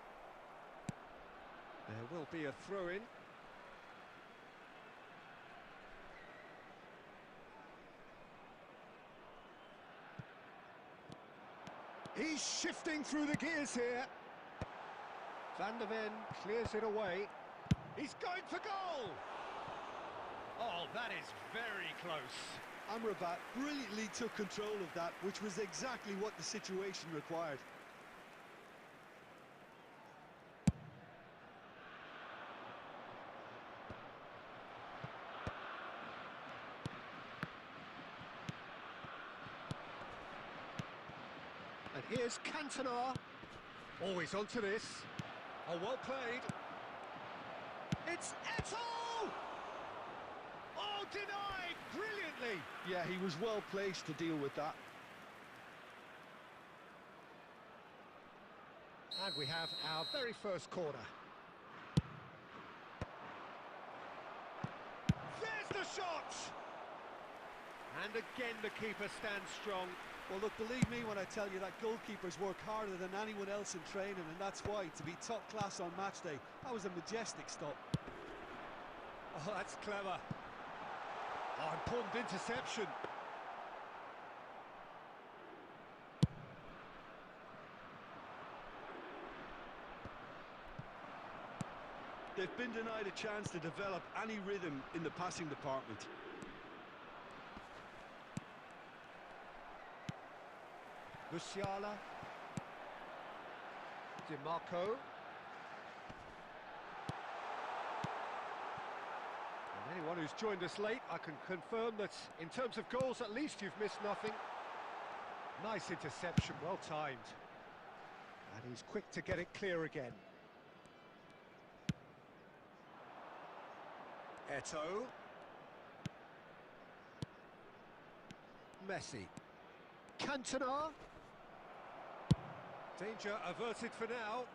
Speaker 1: There will be a throw-in. He's shifting through the gears here. Van der Ven clears it away. He's going for goal! Oh, that is very close.
Speaker 2: Amrabat brilliantly took control of that, which was exactly what the situation required.
Speaker 1: And here's Cantona. Always onto this. Oh, well played. It's Eto'o! Oh, denied brilliantly.
Speaker 2: Yeah, he was well placed to deal with that.
Speaker 1: And we have our very first corner. There's the shot! And again the keeper stands strong.
Speaker 2: Well, look, believe me when I tell you that goalkeepers work harder than anyone else in training, and that's why, to be top class on match day, that was a majestic stop.
Speaker 1: Oh, that's clever. Oh, important interception.
Speaker 2: They've been denied a chance to develop any rhythm in the passing department.
Speaker 1: Musiala. DiMarco. And anyone who's joined us late, I can confirm that in terms of goals, at least you've missed nothing. Nice interception, well timed. And he's quick to get it clear again. Eto'o. Messi. Cantona. Danger averted for now.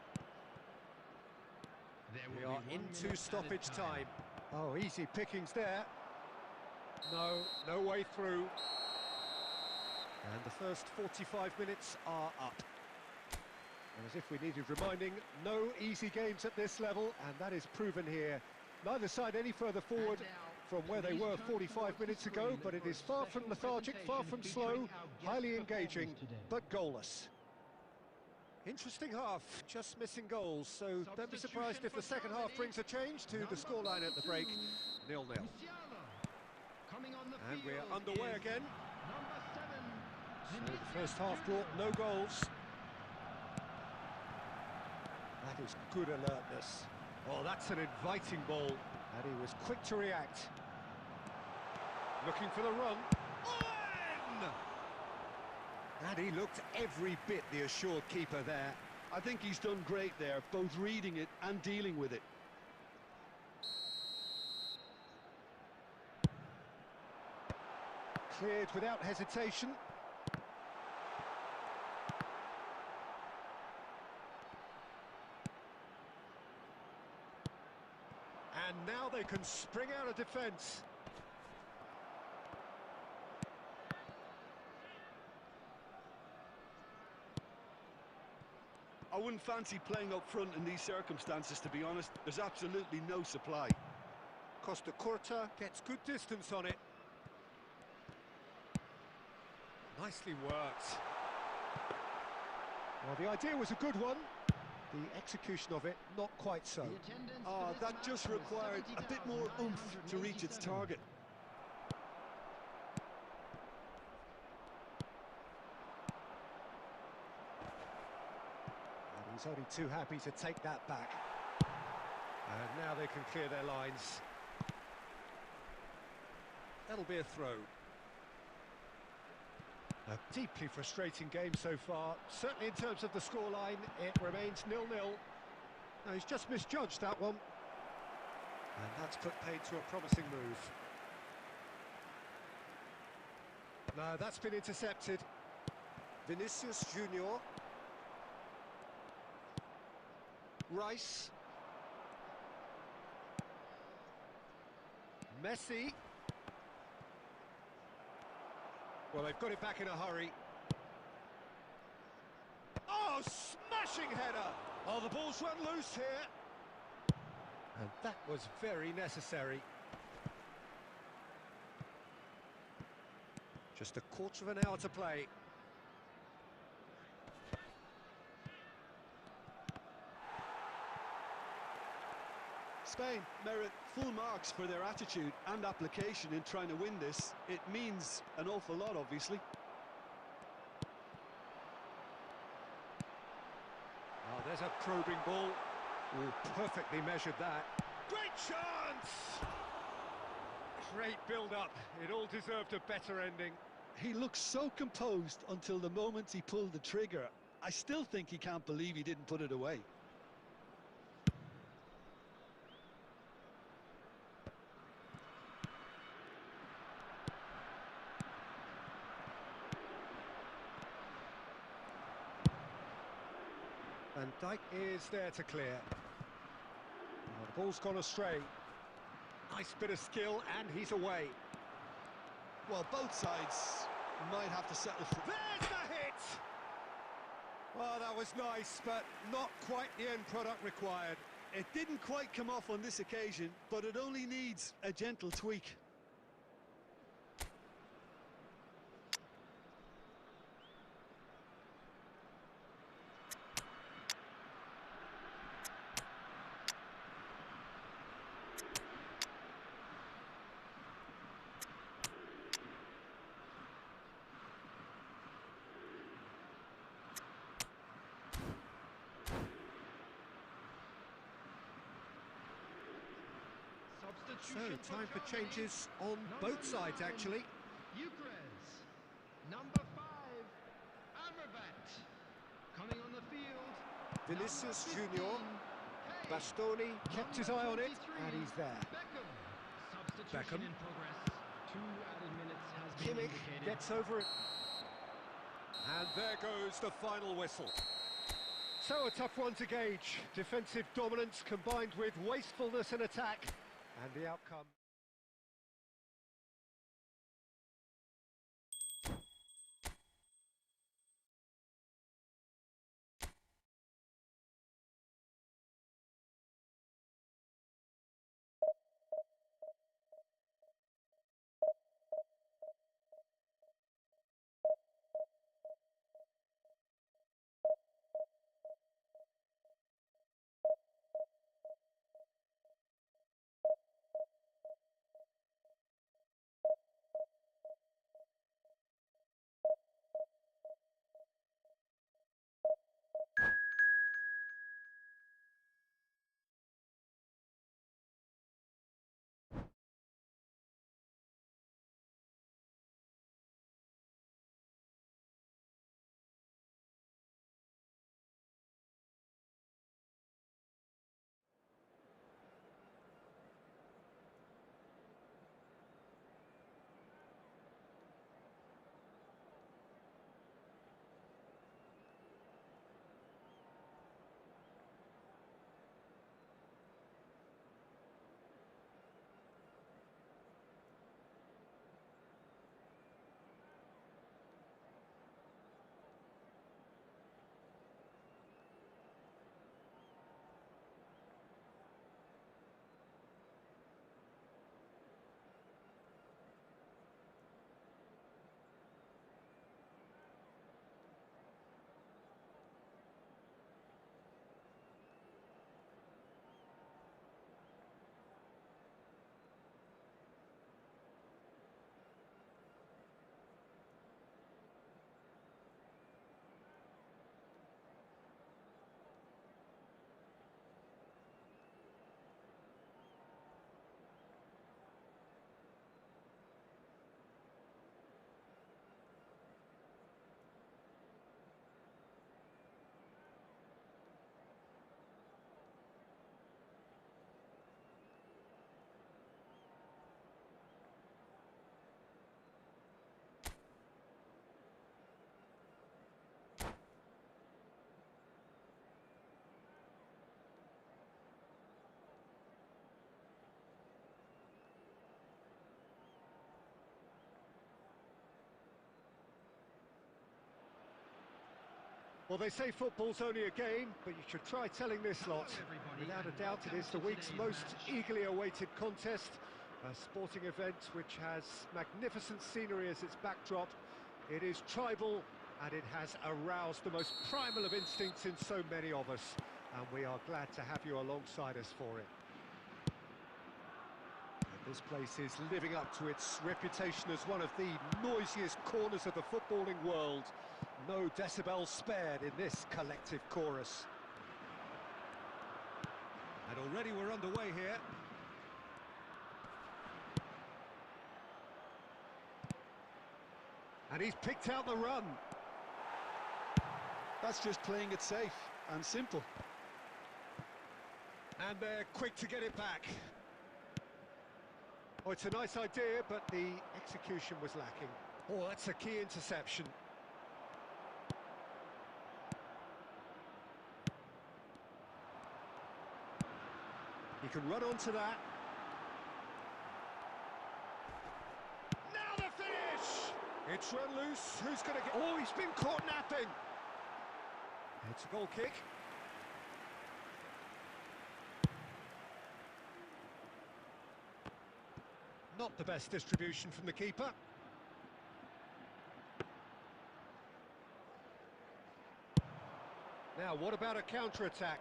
Speaker 1: We are into stoppage time. Oh, easy pickings there. No way through. And the first 45 minutes are up. And as if we needed reminding, no easy games at this level, and that is proven here. Neither side any further forward from where they were 45 minutes ago, but it is far from lethargic, far from slow, highly engaging, but goalless. Interesting half, just missing goals, so don't be surprised if the second half brings a change to the scoreline at the break, 0-0. And we're underway again. So the first half brought no goals. That is good alertness. Oh, that's an inviting ball, and he was quick to react. Looking for the run. Owen! And he looked every bit the assured keeper there.
Speaker 2: I think he's done great there, both reading it and dealing with it.
Speaker 1: Cleared without hesitation. can spring out of defence.
Speaker 2: I wouldn't fancy playing up front in these circumstances, to be honest. There's absolutely no supply.
Speaker 1: Costa Curta gets good distance on it. Nicely worked. Well, the idea was a good one. The execution of it, not quite so.
Speaker 2: That just required a bit more oomph to reach its target.
Speaker 1: And he's only too happy to take that back. And now they can clear their lines. That'll be a throw. A deeply frustrating game so far. Certainly in terms of the scoreline, it remains 0-0. Now, he's just misjudged that one. And that's put paid to a promising move. No, that's been intercepted. Vinicius Junior. Rice. Messi. Well, they've got it back in a hurry. Oh, smashing header! Oh, the ball's run loose here. And that was very necessary. Just a quarter of an hour to play.
Speaker 2: Spain merit full marks for their attitude and application in trying to win this. It means an awful lot, obviously.
Speaker 1: Oh, there's a probing ball. Oh, perfectly measured that. Great chance! Great build-up. It all deserved a better ending.
Speaker 2: He looked so composed until the moment he pulled the trigger. I still think he can't believe he didn't put it away.
Speaker 1: And Dijk is there to clear. Oh, the ball's gone astray. Nice bit of skill, and he's away.
Speaker 2: Well, both sides might have to settle for...
Speaker 1: There's the hit! Well, that was nice, but not quite the end product required.
Speaker 2: It didn't quite come off on this occasion, but it only needs a gentle tweak.
Speaker 1: So, time for changes on both sides, actually.
Speaker 3: Eucharist. Number 5, Amrabat. Coming on the field.
Speaker 1: Vinicius
Speaker 3: number 15,
Speaker 1: Junior.
Speaker 3: Kane.
Speaker 1: Bastoni kept his eye on it,
Speaker 3: 23,
Speaker 1: and he's there.
Speaker 3: Beckham.
Speaker 1: Beckham.
Speaker 3: Substitution in progress. 2 added minutes has been
Speaker 1: Kimmich
Speaker 3: indicated.
Speaker 1: gets over it. And there goes the final whistle. So a tough one to gauge. Defensive dominance combined with wastefulness in attack. And the outcome... Well, they say football's only a game, but you should try telling this lot. Without a doubt, it is the week's most eagerly awaited contest. A sporting event which has magnificent scenery as its backdrop. It is tribal, and it has aroused the most primal of instincts in so many of us. And we are glad to have you alongside us for it. This place is living up to its reputation as one of the noisiest corners of the footballing world. No decibels spared in this collective chorus. And already we're underway here. And he's picked out the run.
Speaker 2: That's just playing it safe and simple.
Speaker 1: And they're quick to get it back. Oh, it's a nice idea, but the execution was lacking. Oh, that's a key interception. He can run onto that. Now the finish! It's run loose. Who's going to get... Oh, he's been caught napping. It's a goal kick. Not the best distribution from the keeper. Now, what about a counter-attack?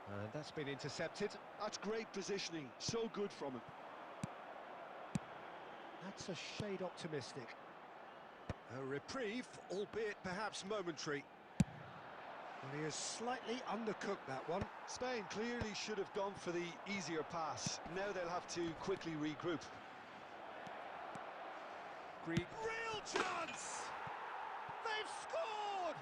Speaker 1: And that's been intercepted.
Speaker 2: That's great positioning, so good from him.
Speaker 1: That's a shade optimistic. A reprieve, albeit perhaps momentary. Well, he has slightly undercooked that one.
Speaker 2: Spain clearly should have gone for the easier pass. Now they'll have to quickly regroup.
Speaker 1: Greek. Real chance! They've scored!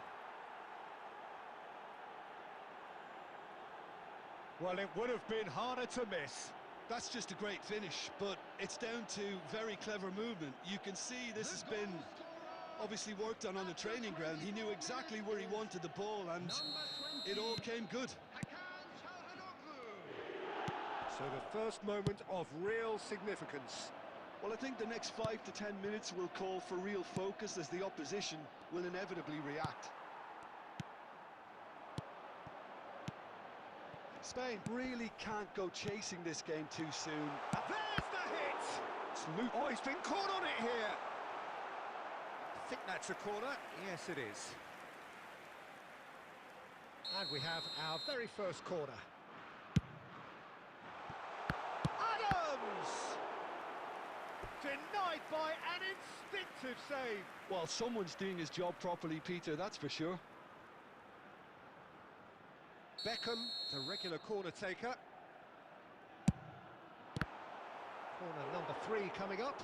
Speaker 1: Well, it would have been harder to miss.
Speaker 2: That's just a great finish, but it's down to very clever movement. You can see this has been obviously worked on the training ground. He knew exactly where he wanted the ball, and it all came good.
Speaker 1: So the first moment of real significance.
Speaker 2: Well, I think the next 5 to 10 minutes will call for real focus as the opposition will inevitably react. Spain really can't go chasing this game too soon.
Speaker 1: There's the hit! It's Luke. Oh, he's been caught on it here. I think that's a corner. Yes, it is. And we have our very first corner. Adams! Denied by an instinctive save.
Speaker 2: Well, someone's doing his job properly, Peter, that's for sure.
Speaker 1: Beckham, the regular corner taker. Corner number 3 coming up.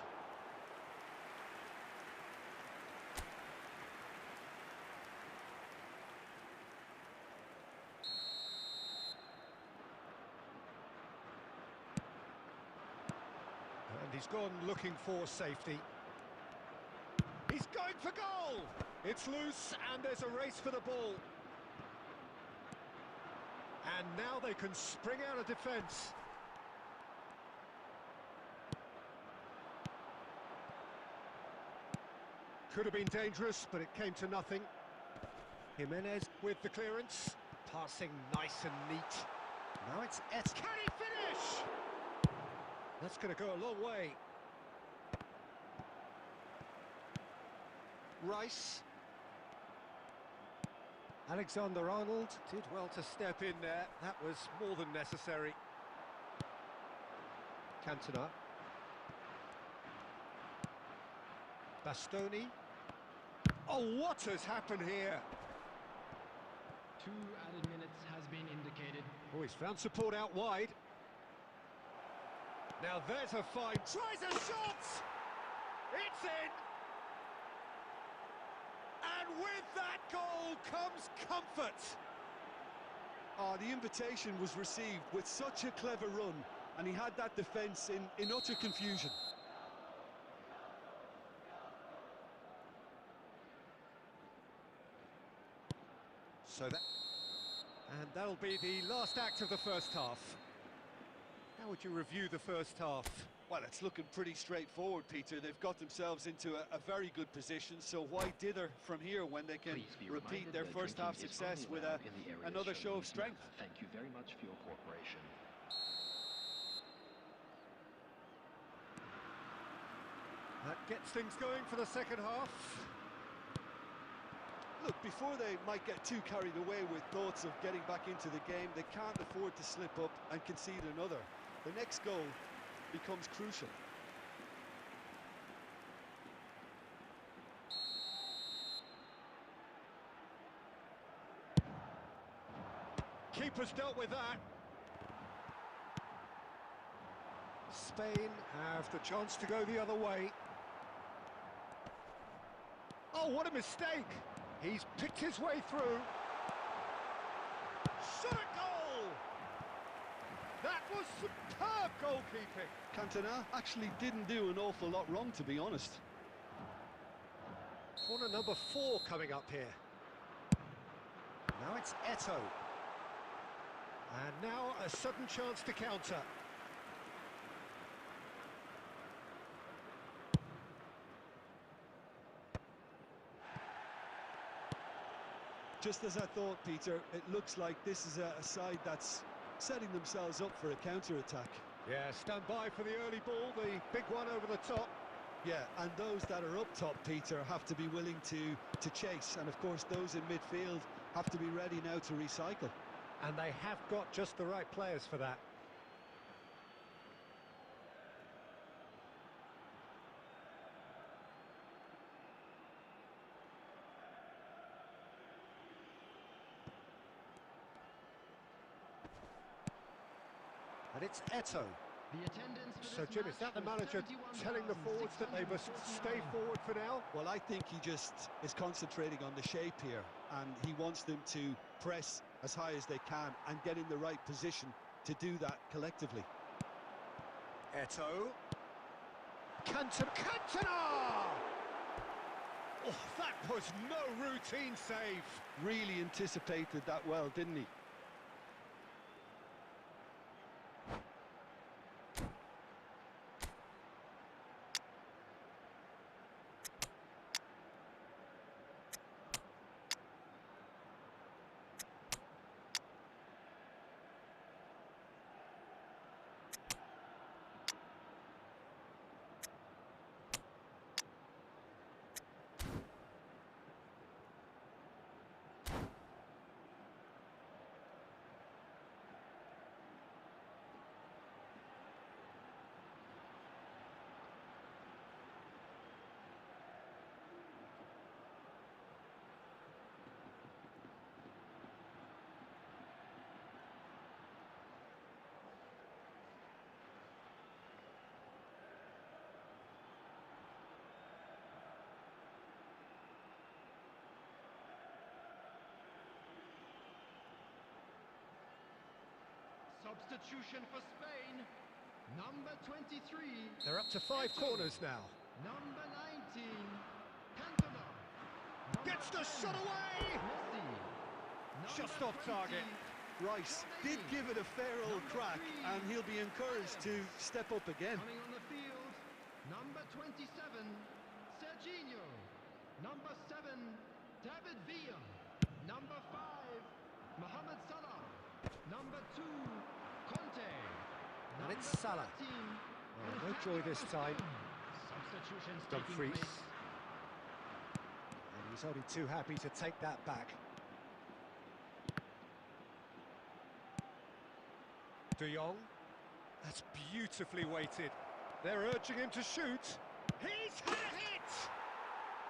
Speaker 1: And he's gone looking for safety. He's going for goal! It's loose and there's a race for the ball. And now they can spring out of defence. Could have been dangerous, but it came to nothing. Jimenez with the clearance. Passing nice and neat. Now it's Can he finish? That's going to go a long way. Rice. Alexander-Arnold did well to step in there. That was more than necessary. Cantona. Bastoni. Oh, what has happened here?
Speaker 3: 2 added minutes has been indicated.
Speaker 1: Oh, he's found support out wide. Now there's a fine. Tries a shot! It's in! And with that goal comes comfort.
Speaker 2: Oh, the invitation was received with such a clever run, and he had that defence in utter confusion.
Speaker 1: So that... And that'll be the last act of the first half. How would you review the first half?
Speaker 2: Well, it's looking pretty straightforward, Peter. They've got themselves into a very good position, so why dither from here when they can repeat their first half success with another show of strength?
Speaker 3: Thank you very much for your cooperation.
Speaker 1: That gets things going for the second half.
Speaker 2: Look, before they might get too carried away with thoughts of getting back into the game, they can't afford to slip up and concede another. The next goal becomes crucial.
Speaker 1: Keeper's dealt with that. Spain have the chance to go the other way. Oh, what a mistake! He's picked his way through. Shot a goal! That was superb goalkeeping.
Speaker 2: Cantona actually didn't do an awful lot wrong, to be honest.
Speaker 1: Corner number 4 coming up here. Now it's Eto'o. And now a sudden chance to counter.
Speaker 2: Just as I thought, Peter, it looks like this is a side that's setting themselves up for a counter-attack.
Speaker 1: Yeah, stand by for the early ball, the big one over the top.
Speaker 2: Yeah, and those that are up top, Peter, have to be willing to chase. And, of course, those in midfield have to be ready now to recycle.
Speaker 1: And they have got just the right players for that. And it's Eto'o. So, Jim, is that the manager telling the forwards that they must stay forward for now?
Speaker 2: Well, I think he just is concentrating on the shape here, and he wants them to press as high as they can and get in the right position to do that collectively.
Speaker 1: Eto'o. Cantona! Oh, that was no routine save.
Speaker 2: Really anticipated that well, didn't he?
Speaker 3: Substitution for Spain, number 23.
Speaker 1: They're up to 5 corners now.
Speaker 3: Number 19, Cantona.
Speaker 1: Gets the shot away! Just off target.
Speaker 2: Rice did give it a fair old crack, and he'll be encouraged to step up again.
Speaker 3: Coming on the field, number 27, Serginho. Number 7, David Villa. Number 5, Mohamed Salah. Number 2, Conte.
Speaker 1: And it's Salah. Oh, no joy this time.
Speaker 3: Substitutions
Speaker 1: Dumfries. And he's only too happy to take that back. De Jong. That's beautifully weighted. They're urging him to shoot. He's had it!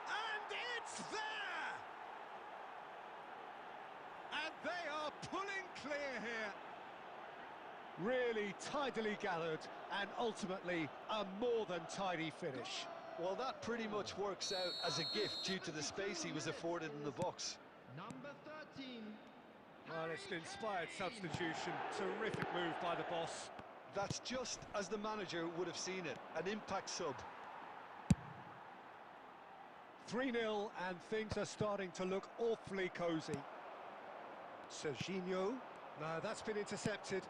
Speaker 1: And it's there! And they are pulling clear here. Really tidily gathered and ultimately a more than tidy finish.
Speaker 2: Well, that pretty much works out as a gift due to the space he was afforded in the box.
Speaker 3: Number 13.
Speaker 1: Well, it's an inspired substitution. Terrific move by the boss.
Speaker 2: That's just as the manager would have seen it, an impact sub.
Speaker 1: 3-0 and things are starting to look awfully cosy. Serginho. No, that's been intercepted.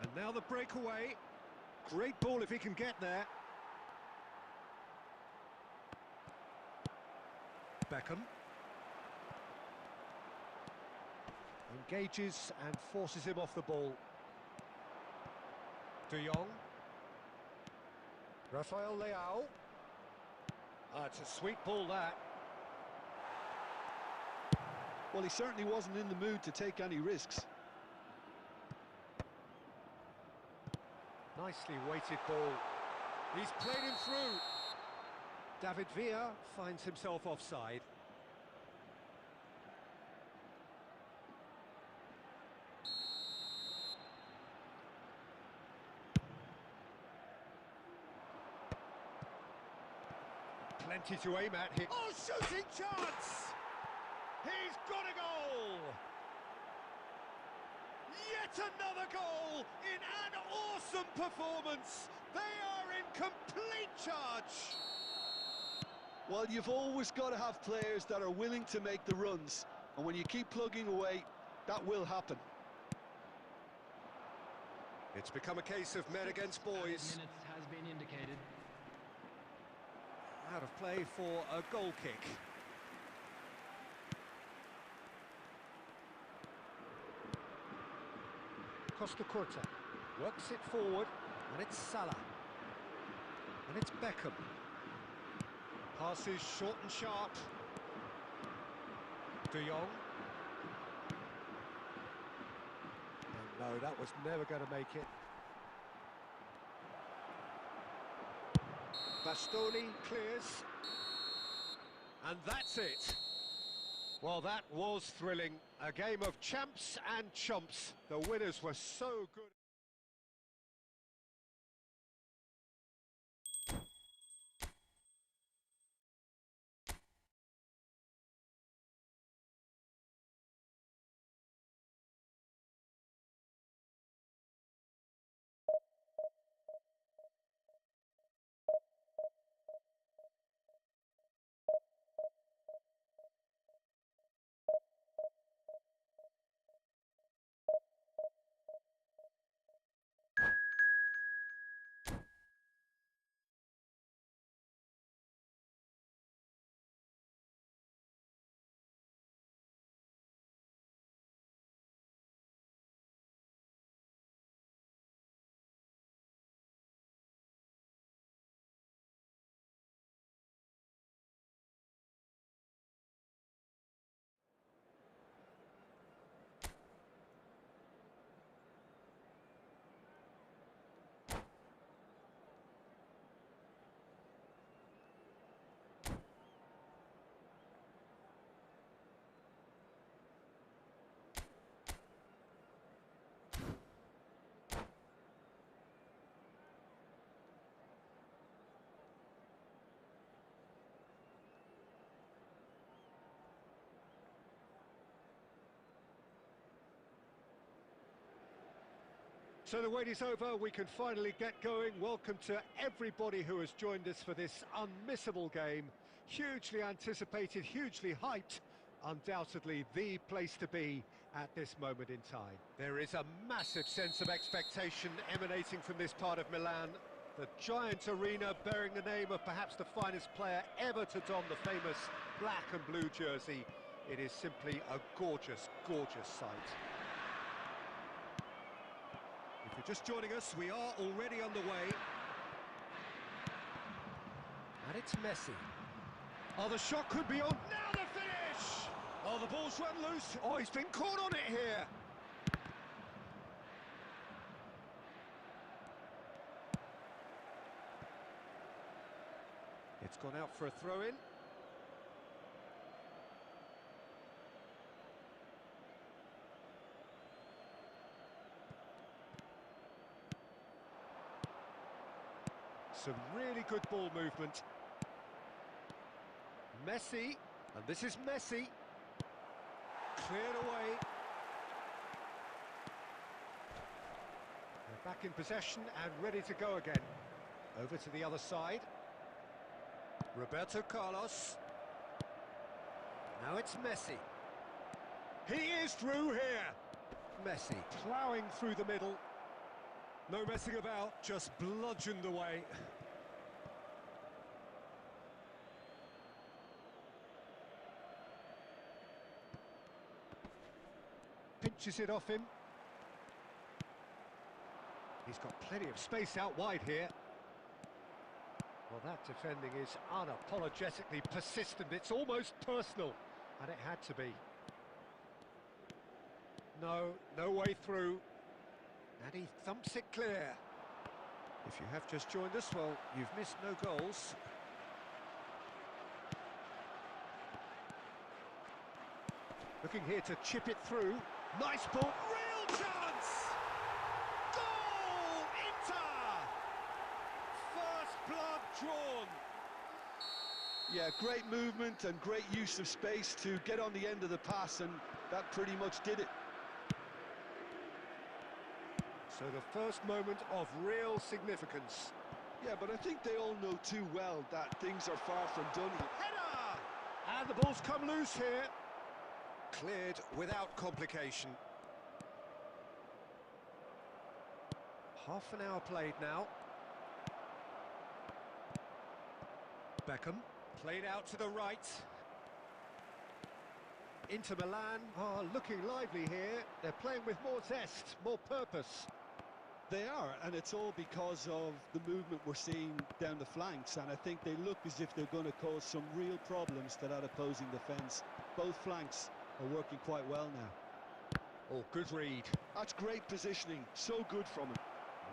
Speaker 1: And now the breakaway. Great ball if he can get there. Beckham. Engages and forces him off the ball. De Jong. Rafael Leao. Ah, it's a sweet ball, that.
Speaker 2: Well, he certainly wasn't in the mood to take any risks.
Speaker 1: Nicely weighted ball. He's played him through. David Villa finds himself offside. Plenty to aim at here. Oh, shooting chance! He's got a goal! Yet another goal in an awesome performance! They are in complete charge!
Speaker 2: Well, you've always got to have players that are willing to make the runs, and when you keep plugging away, that will happen.
Speaker 1: It's become a case of men against boys.
Speaker 3: Minutes has been indicated.
Speaker 1: Out of play for a goal kick. Costa Curta works it forward, and it's Salah. And it's Beckham. Passes short and sharp. De Jong. Oh, no, that was never going to make it. Bastoni clears. And that's it. Well, that was thrilling. A game of champs and chumps. The winners were so good. So the wait is over, we can finally get going. Welcome to everybody who has joined us for this unmissable game. Hugely anticipated, hugely hyped. Undoubtedly the place to be at this moment in time. There is a massive sense of expectation emanating from this part of Milan. The giant arena bearing the name of perhaps the finest player ever to don the famous black and blue jersey. It is simply a gorgeous, gorgeous sight. If you're just joining us, we are already underway. And it's Messi. Oh, the shot could be on. Now the finish! Oh, the ball's run loose. Oh, he's been caught on it here. It's gone out for a throw-in. Some really good ball movement. Messi, and this is Messi. Cleared away. They're back in possession and ready to go again. Over to the other side. Roberto Carlos. Now it's Messi. He is through here. Messi ploughing through the middle. No messing about, just bludgeoned away. Pinches it off him. He's got plenty of space out wide here. Well, that defending is unapologetically persistent. It's almost personal, and it had to be. No way through. And he thumps it clear. If you have just joined us, well, you've missed no goals. Looking here to chip it through. Nice ball. Real chance! Goal! Inter! First blood drawn.
Speaker 2: Yeah, great movement and great use of space to get on the end of the pass, and that pretty much did it.
Speaker 1: So the first moment of real significance.
Speaker 2: Yeah, but I think they all know too well that things are far from done here.
Speaker 1: Header! And the ball's come loose here. Cleared without complication. Half an hour played now. Beckham, played out to the right. Inter Milan are looking lively here. They're playing with more zest, more purpose.
Speaker 2: They are, and it's all because of the movement we're seeing down the flanks, and I think they look as if they're going to cause some real problems to that opposing defence. Both flanks are working quite well now.
Speaker 1: Oh, good read.
Speaker 2: That's great positioning, so good from him.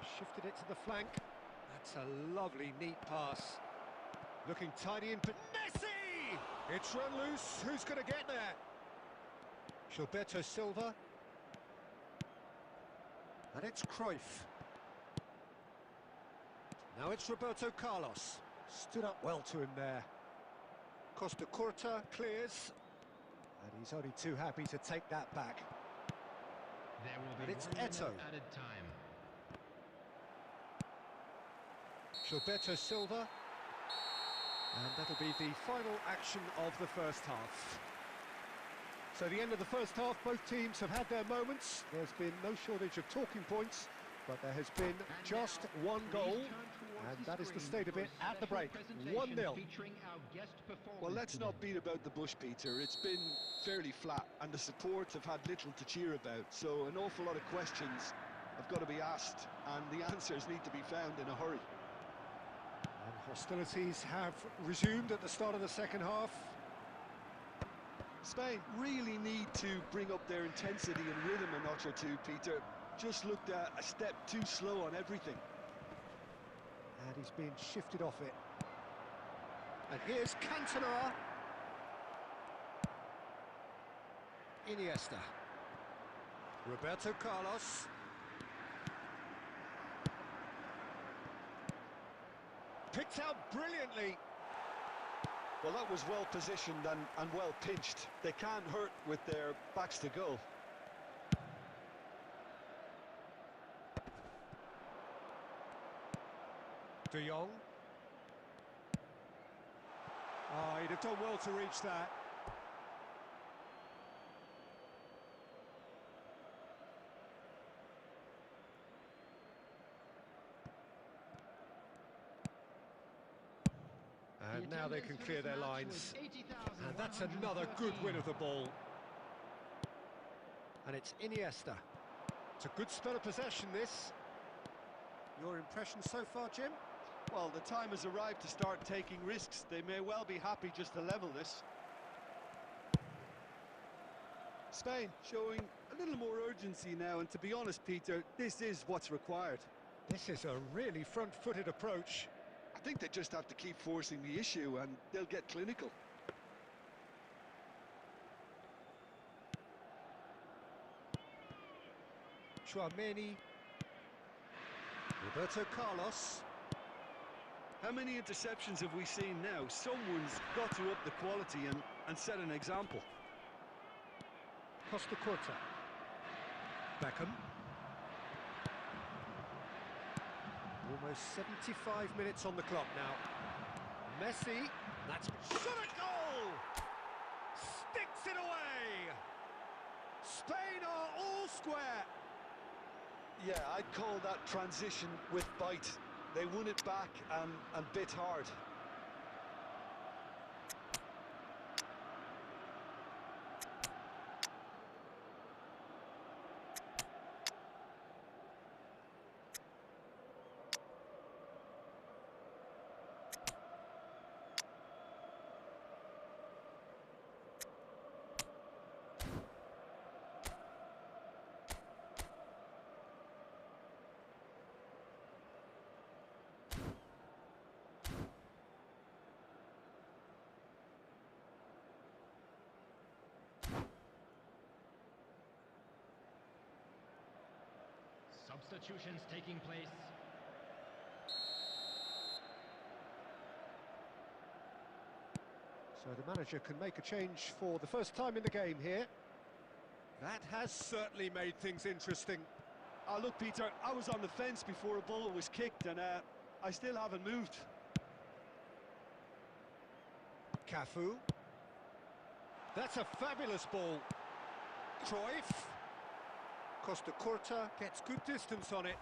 Speaker 1: He shifted it to the flank. That's a lovely, neat pass. Looking tidy in... Messi! It's run loose. Who's going to get there? Gilberto Silva. And it's Cruyff. Now it's Roberto Carlos. Stood up well to him there. Costa Curta clears. And he's only too happy to take that back.
Speaker 3: There will
Speaker 1: And
Speaker 3: be
Speaker 1: it's
Speaker 3: 1 minute
Speaker 1: Eto'o.
Speaker 3: added time.
Speaker 1: Gilberto Silva. And that'll be the final action of the first half. So the end of the first half, both teams have had their moments. There's been no shortage of talking points, but there has been just one goal, and that is the state of it at the break. 1-0.
Speaker 2: Well, let's not beat about the bush, Peter. It's been fairly flat, and the supports have had little to cheer about, so an awful lot of questions have got to be asked, and the answers need to be found in a hurry.
Speaker 1: And hostilities have resumed at the start of the second half.
Speaker 2: Spain really need to bring up their intensity and rhythm a notch or two, Peter. Just looked a step too slow on everything.
Speaker 1: And he's being shifted off it. And here's Cantona. Iniesta. Roberto Carlos. Picked out brilliantly.
Speaker 2: Well, that was well positioned and well pinched. They can't hurt with their backs to goal.
Speaker 1: De Jong. Oh, he'd have done well to reach that. And now they can clear their lines. And that's another good win of the ball. And it's Iniesta. It's a good spell of possession, this. Your impression so far, Jim?
Speaker 2: Well, the time has arrived to start taking risks. They may well be happy just to level this. Spain showing a little more urgency now, and to be honest, Peter, this is what's required.
Speaker 1: This is a really front-footed approach.
Speaker 2: I think they just have to keep forcing the issue and they'll get clinical.
Speaker 1: Chouameni. Roberto Carlos.
Speaker 2: How many interceptions have we seen now? Someone's got to up the quality and set an example.
Speaker 1: Costa Curta. Beckham. Almost 75 minutes on the clock now. Messi. That's shot a goal! Sticks it away! Spain are all square.
Speaker 2: Yeah, I'd call that transition with bite. They won it back and bit hard.
Speaker 3: Substitutions taking place.
Speaker 1: So the manager can make a change for the first time in the game here. That has certainly made things interesting.
Speaker 2: Oh, look, Peter, I was on the fence before a ball was kicked, and I still haven't moved.
Speaker 1: Cafu. That's a fabulous ball. Cruyff. Costa Curta gets good distance on it.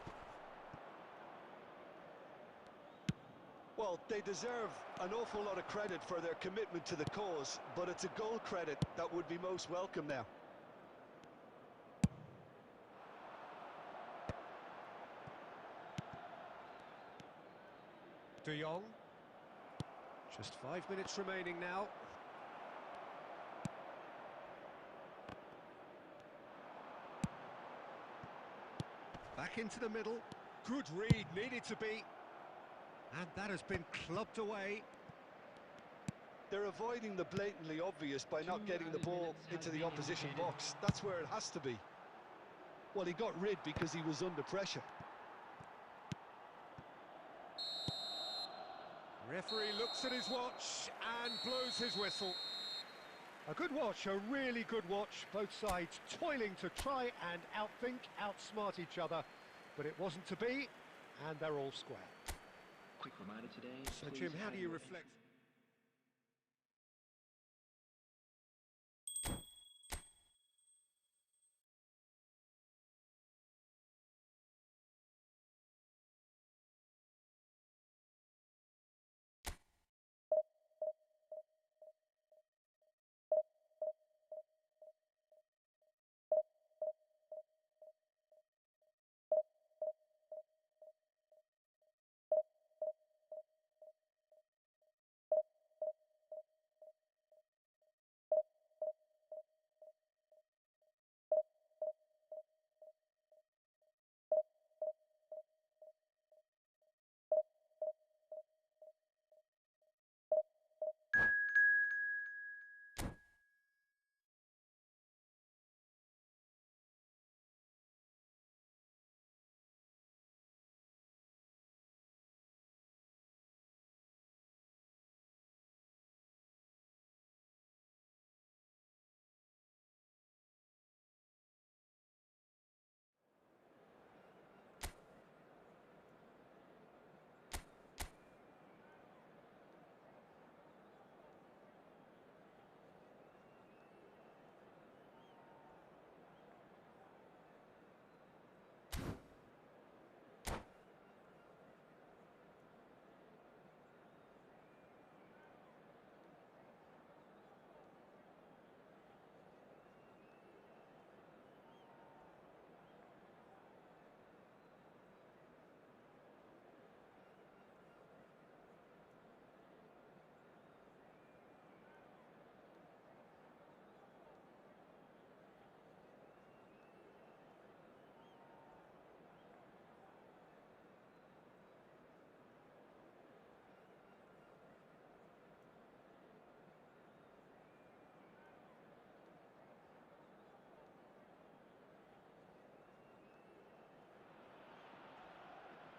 Speaker 2: Well, they deserve an awful lot of credit for their commitment to the cause, but it's a goal credit that would be most welcome now.
Speaker 1: De Jong. Just 5 minutes remaining now. Back into the middle. Good read, needed to be. And that has been clubbed away.
Speaker 2: They're avoiding the blatantly obvious by not getting the ball into the opposition box. That's where it has to be. Well, he got rid because he was under pressure.
Speaker 1: Referee looks at his watch and blows his whistle. A good watch, a really good watch. Both sides toiling to try and outthink, outsmart each other. But it wasn't to be, and they're all square.
Speaker 3: Quick reminder today.
Speaker 1: So, Jim, how do you reflect?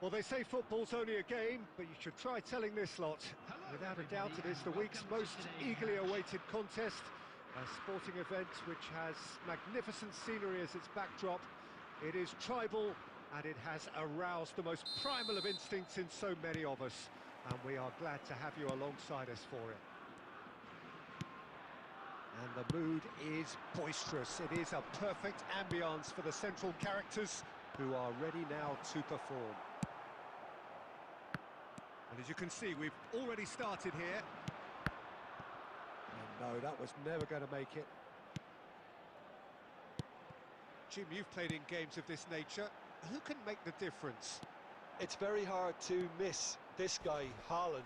Speaker 1: Well, they say football's only a game, but you should try telling this lot. Without a doubt, it is the week's most eagerly awaited contest. A sporting event which has magnificent scenery as its backdrop. It is tribal, and it has aroused the most primal of instincts in so many of us. And we are glad to have you alongside us for it. And the mood is boisterous. It is a perfect ambience for the central characters. who are ready now to perform. And as you can see, we've already started here. And no, that was never going to make it. Jim, you've played in games of this nature. Who can make the difference?
Speaker 2: It's very hard to miss this guy, Haaland,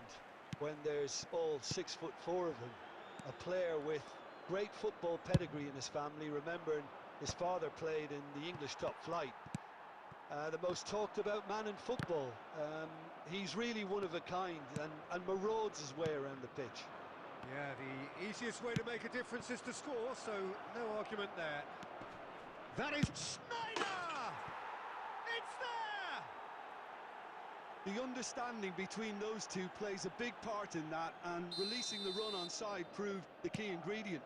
Speaker 2: when there's all 6'4" of him. A player with great football pedigree in his family, remembering his father played in the English top flight. The most talked about man in football. He's really one of a kind and marauds his way around the pitch.
Speaker 1: Yeah, the easiest way to make a difference is to score, so no argument there. That is Snyder! It's there!
Speaker 2: The understanding between those two plays a big part in that, and releasing the run on side proved the key ingredient.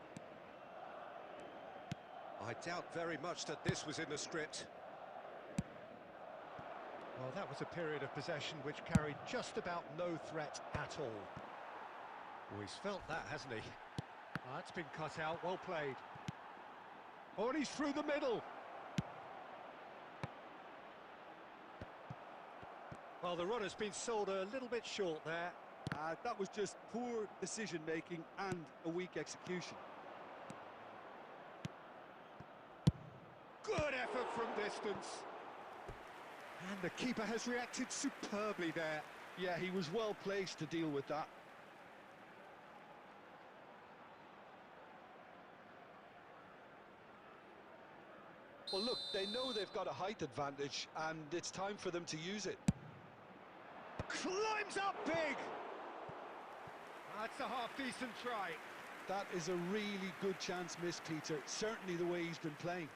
Speaker 1: I doubt very much that this was in the script. Well, that was a period of possession which carried just about no threat at all. Oh, he's felt that, hasn't he? That's been cut out, well played. Oh, and he's through the middle. Well, the runner's been sold a little bit short there.
Speaker 2: That was just poor decision-making and a weak execution.
Speaker 1: Good effort from distance. And the keeper has reacted superbly there.
Speaker 2: Yeah, he was well placed to deal with that. Well, look, they know they've got a height advantage, and it's time for them to use it.
Speaker 1: Climbs up big! That's a half-decent try.
Speaker 2: That is a really good chance missed, Peter. Certainly the way he's been playing.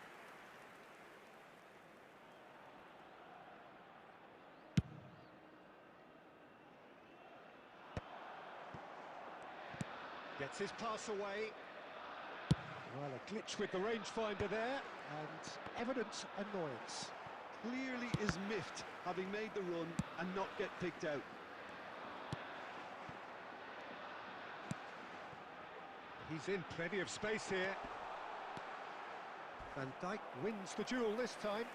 Speaker 1: Gets his pass away. Well, a glitch with the rangefinder there, and evident annoyance.
Speaker 2: Clearly is miffed, having made the run and not get picked out.
Speaker 1: He's in plenty of space here. Van Dijk wins the duel this time.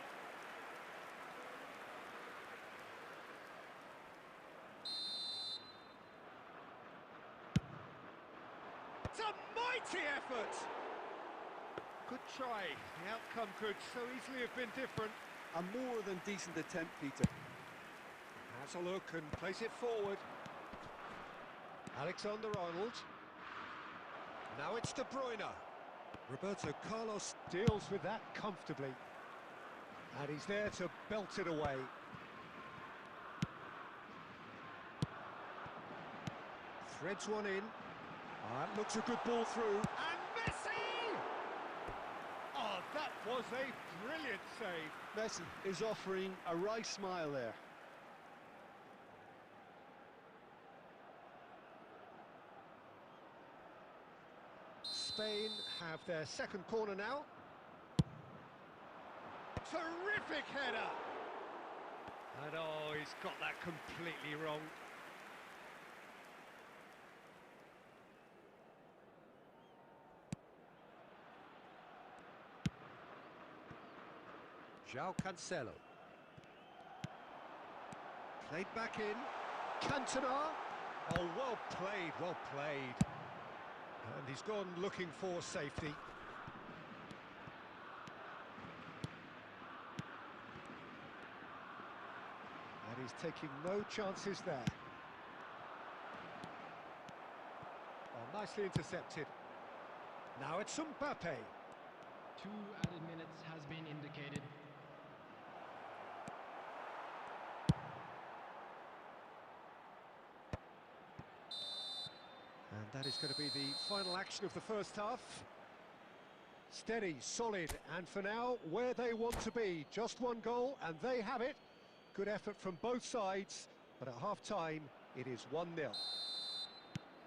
Speaker 1: It's a mighty effort! Good try. The outcome could so easily have been different.
Speaker 2: A more than decent attempt, Peter.
Speaker 1: Has a look and place it forward. Alexander-Arnold. Now it's De Bruyne. Roberto Carlos deals with that comfortably. And he's there to belt it away. Threads one in. That looks a good ball through. And Messi! Oh, that was a brilliant save.
Speaker 2: Messi is offering a right smile there.
Speaker 1: Spain have their second corner now. Terrific header! And oh, he's got that completely wrong. João Cancelo. Played back in. Cantona. Oh, well played, well played. And he's gone looking for safety. And he's taking no chances there. Oh, nicely intercepted. Now it's Mbappe.
Speaker 3: 2 added minutes has been indicated.
Speaker 1: And that is going to be the final action of the first half. Steady, solid, and for now, where they want to be. Just one goal, and they have it. Good effort from both sides, but at half-time, it is 1-0.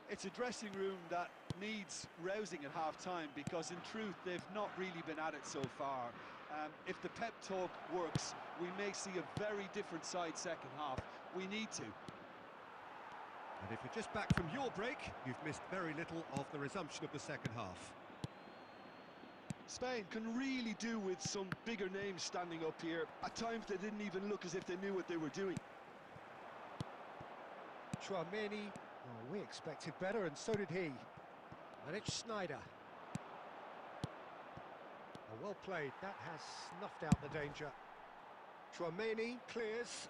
Speaker 2: It's a dressing room that needs rousing at half-time, because in truth, they've not really been at it so far. If the pep talk works, we may see a very different side second half. We need to.
Speaker 1: And if you're just back from your break, you've missed very little of the resumption of the second half.
Speaker 2: Spain can really do with some bigger names standing up here. At times they didn't even look as if they knew what they were doing.
Speaker 1: Chouameni, oh, we expected better, and so did he. And it's Snyder. Oh, well played, that has snuffed out the danger. Chouameni clears.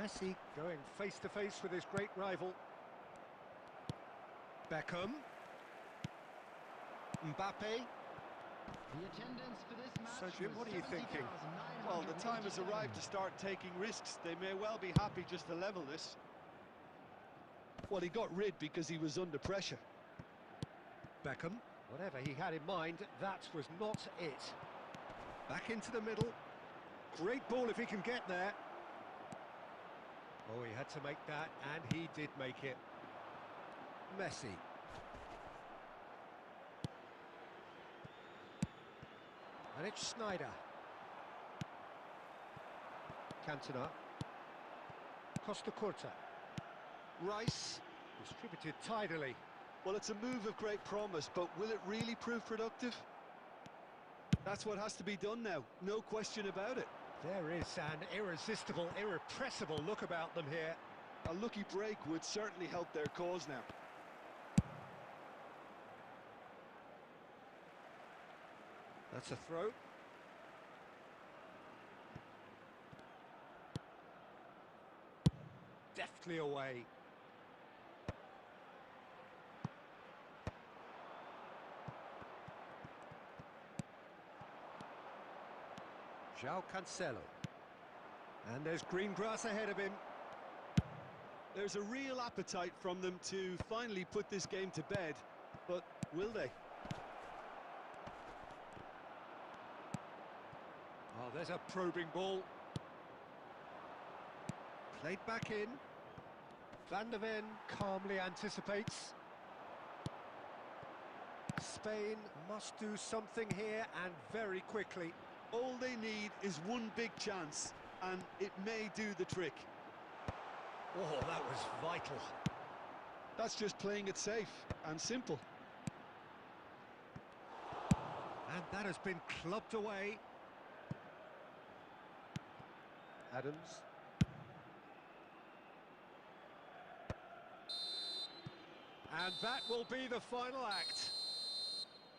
Speaker 1: Messi going face to face with his great rival. Beckham. Mbappe.
Speaker 3: The attendance for this match.
Speaker 1: So, Jim, what are you thinking?
Speaker 2: Well, the time has arrived to start taking risks. They may well be happy just to level this. Well, he got rid because he was under pressure.
Speaker 1: Beckham, whatever he had in mind, that was not it. Back into the middle. Great ball if he can get there. Oh, he had to make that, and he did make it. Messi. And it's Snyder. Cantona. Costa Curta. Rice. Distributed tidily.
Speaker 2: Well, it's a move of great promise, but will it really prove productive? That's what has to be done now, no question about it.
Speaker 1: There is an irresistible, irrepressible look about them here.
Speaker 2: A lucky break would certainly help their cause now.
Speaker 1: That's a throw. Deftly away. João Cancelo. And there's green grass ahead of him.
Speaker 2: There's a real appetite from them to finally put this game to bed, but will they?
Speaker 1: Oh, there's a probing ball. Played back in. Van der Ven calmly anticipates. Spain must do something here, and very quickly.
Speaker 2: All they need is one big chance, and it may do the trick.
Speaker 1: Oh, that was vital.
Speaker 2: That's just playing it safe and simple.
Speaker 1: And that has been clubbed away. Adams. And that will be the final act.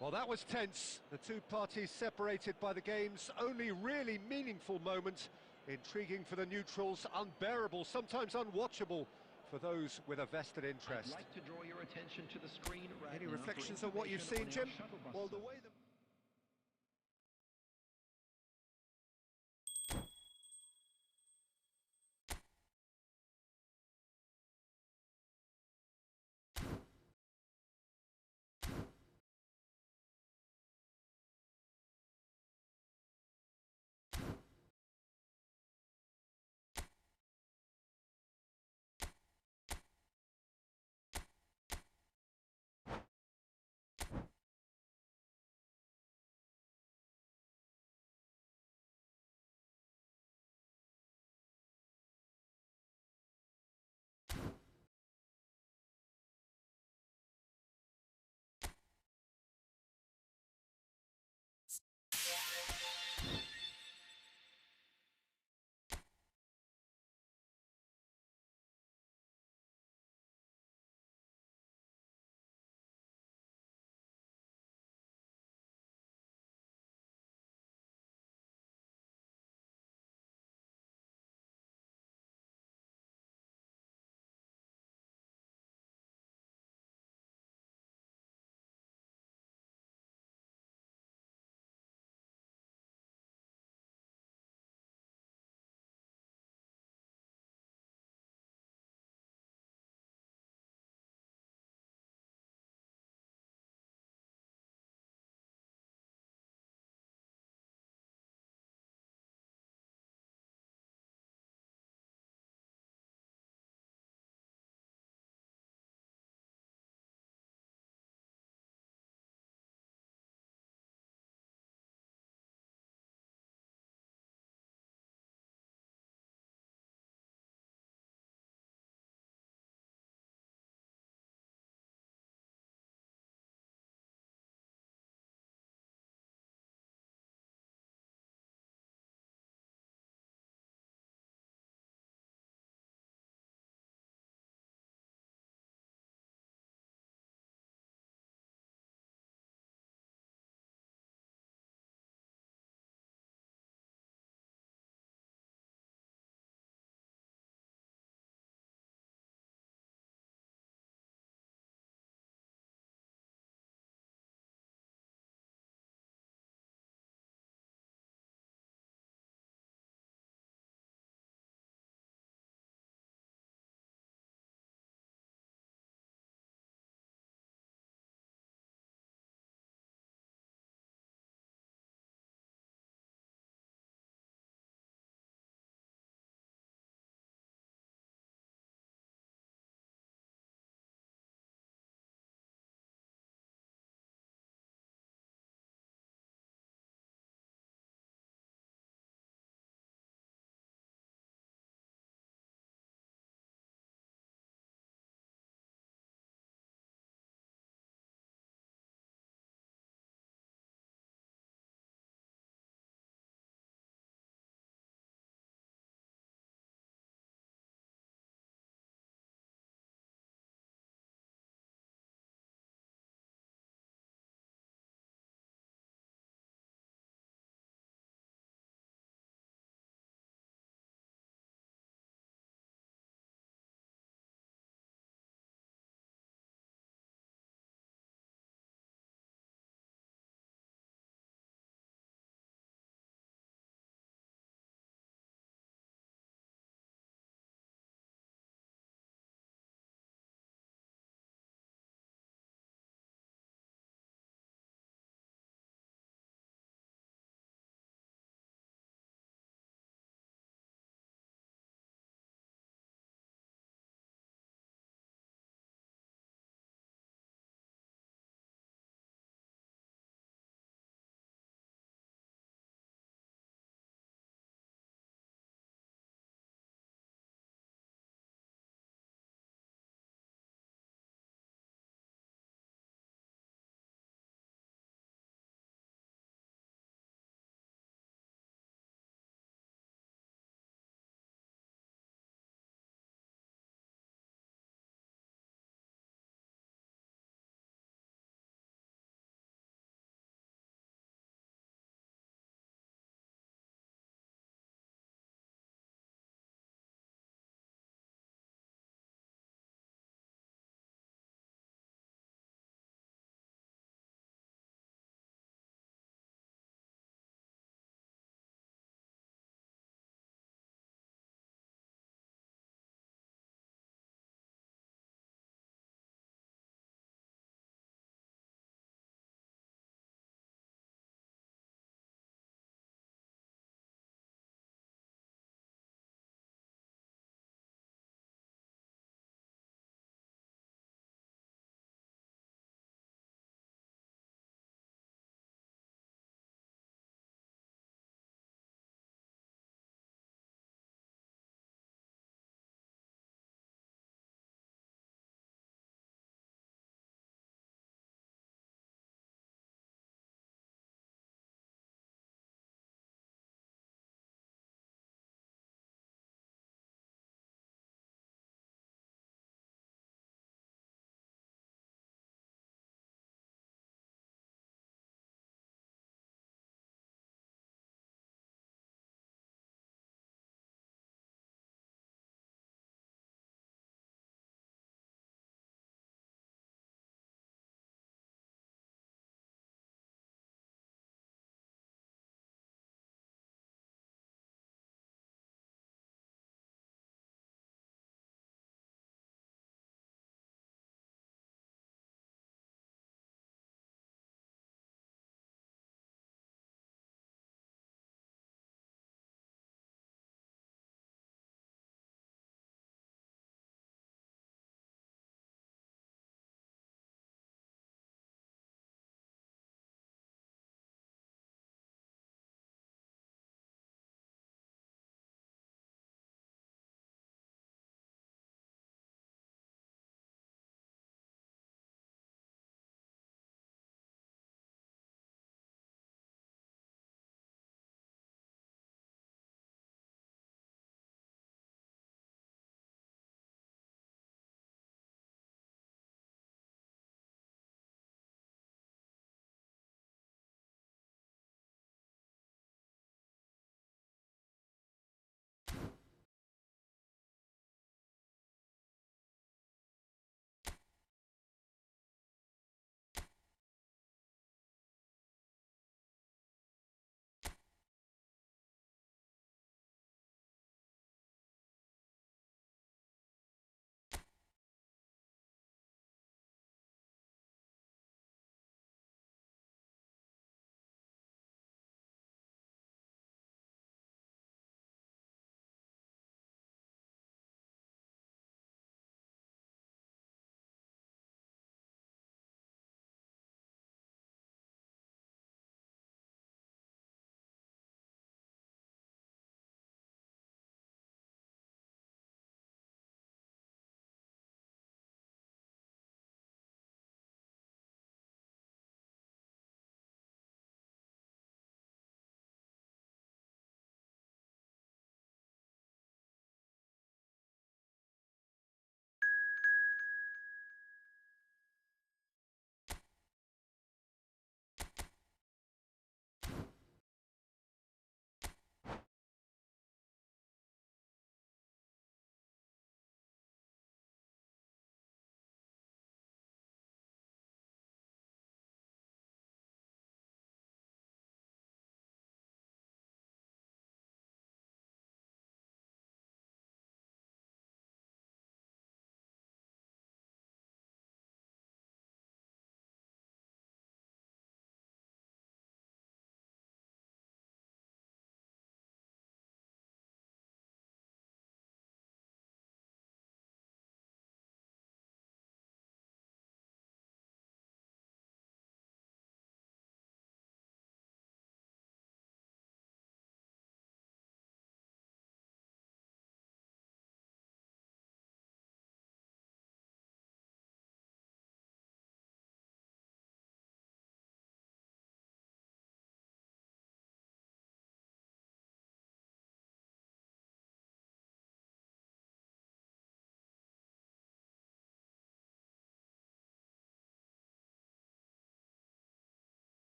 Speaker 1: Well, that was tense. The two parties separated by the game's only really meaningful moment. Intriguing for the neutrals, unbearable, sometimes unwatchable for those with a vested interest.
Speaker 3: I'd like to draw your attention to the screen right
Speaker 1: Any
Speaker 3: now
Speaker 1: reflections
Speaker 3: for
Speaker 1: on what you've
Speaker 3: information
Speaker 1: seen,
Speaker 3: on
Speaker 1: Jim?
Speaker 3: your shuttle bus
Speaker 2: Well, the
Speaker 3: service.
Speaker 2: way the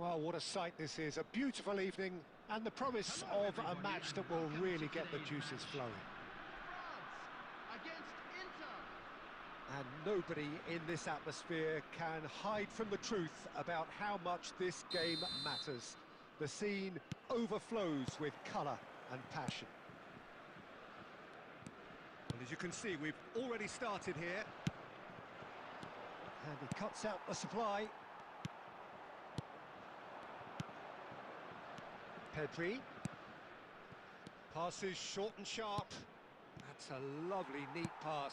Speaker 1: Well, what a sight this is. A beautiful evening and the promise of a match that will really get the juices flowing.
Speaker 2: France against Inter.
Speaker 1: And nobody in this atmosphere can hide from the truth about how much this game matters. The scene overflows with colour and passion. Well, as you can see, we've already started here. And he cuts out the supply. Pedri. Passes short and sharp. That's a lovely, neat pass.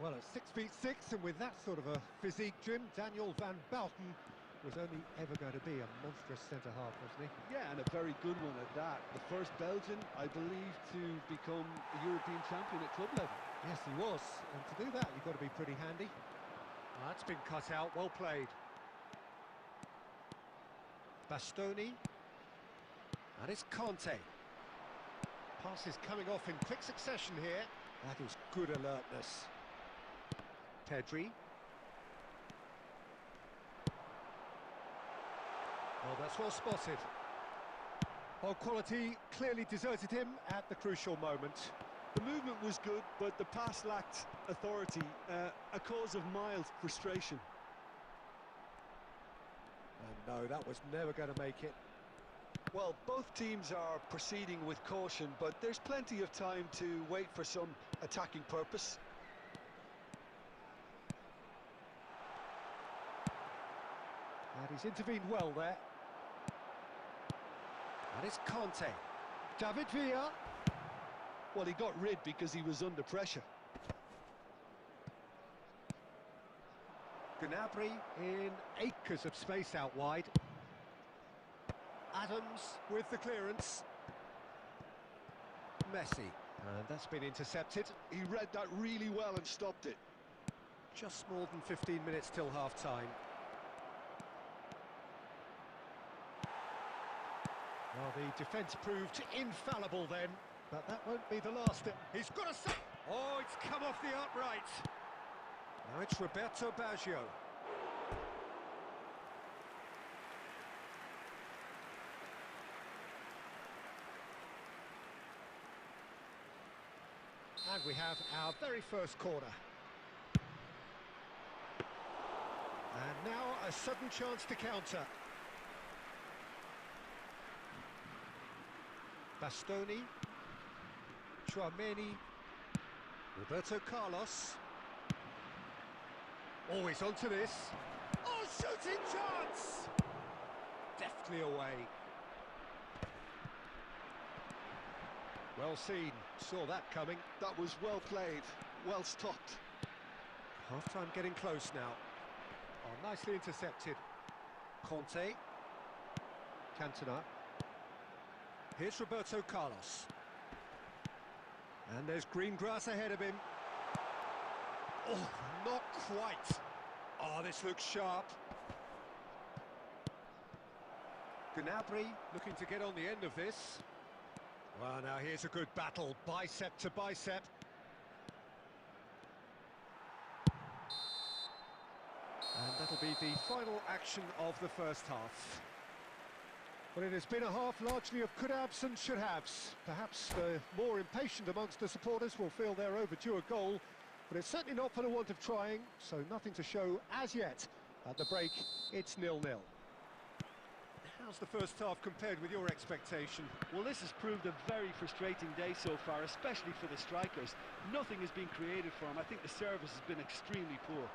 Speaker 1: Well, at 6'6", and with that sort of a physique, Jim, Daniel van Bouten was only ever going to be a monstrous centre-half, wasn't he?
Speaker 2: Yeah, and a very good one at that. The first Belgian, I believe, to become a European champion at club level.
Speaker 1: Yes, he was. And to do that, you've got to be pretty handy. Oh, that's been cut out. Well played. Bastoni. And it's Conte. Passes coming off in quick succession here. That is good alertness. Pedri. Well, that's well spotted. Well, quality clearly deserted him at the crucial moment.
Speaker 2: The movement was good, but the pass lacked authority, a cause of mild frustration.
Speaker 1: And no, that was never going to make it.
Speaker 2: Well, both teams are proceeding with caution, but there's plenty of time to wait for some attacking purpose.
Speaker 1: And he's intervened well there. And it's Conte. David Villa.
Speaker 2: Well, he got rid because he was under pressure.
Speaker 1: Gnabry in acres of space out wide. Adams with the clearance. Messi. And that's been intercepted.
Speaker 2: He read that really well and stopped it.
Speaker 1: Just more than 15 minutes till half-time. Well, the defence proved infallible then, but that won't be the last. He's got a set. Oh, it's come off the upright. Now it's Roberto Baggio. And we have our very first corner. And now a sudden chance to counter. Bastoni, Chouameni, Roberto Carlos. Always onto this. Oh, shooting chance! Deftly away. Well seen, saw that coming.
Speaker 2: That was well played, well stopped.
Speaker 1: Half-time getting close now. Oh, nicely intercepted. Conte. Cantona. Here's Roberto Carlos. And there's green grass ahead of him. Oh, not quite. Oh, this looks sharp. Gnabry looking to get on the end of this. Well, now here's a good battle, bicep to bicep. And that'll be the final action of the first half. Well, it has been a half largely of could-haves and should-haves. Perhaps the more impatient amongst the supporters will feel they're overdue a goal, but it's certainly not for the want of trying, so nothing to show as yet. At the break, it's 0-0. How's the first half compared with your expectation?
Speaker 2: Well, this has proved a very frustrating day so far, especially for the strikers. Nothing has been created for them. I think the service has been extremely poor.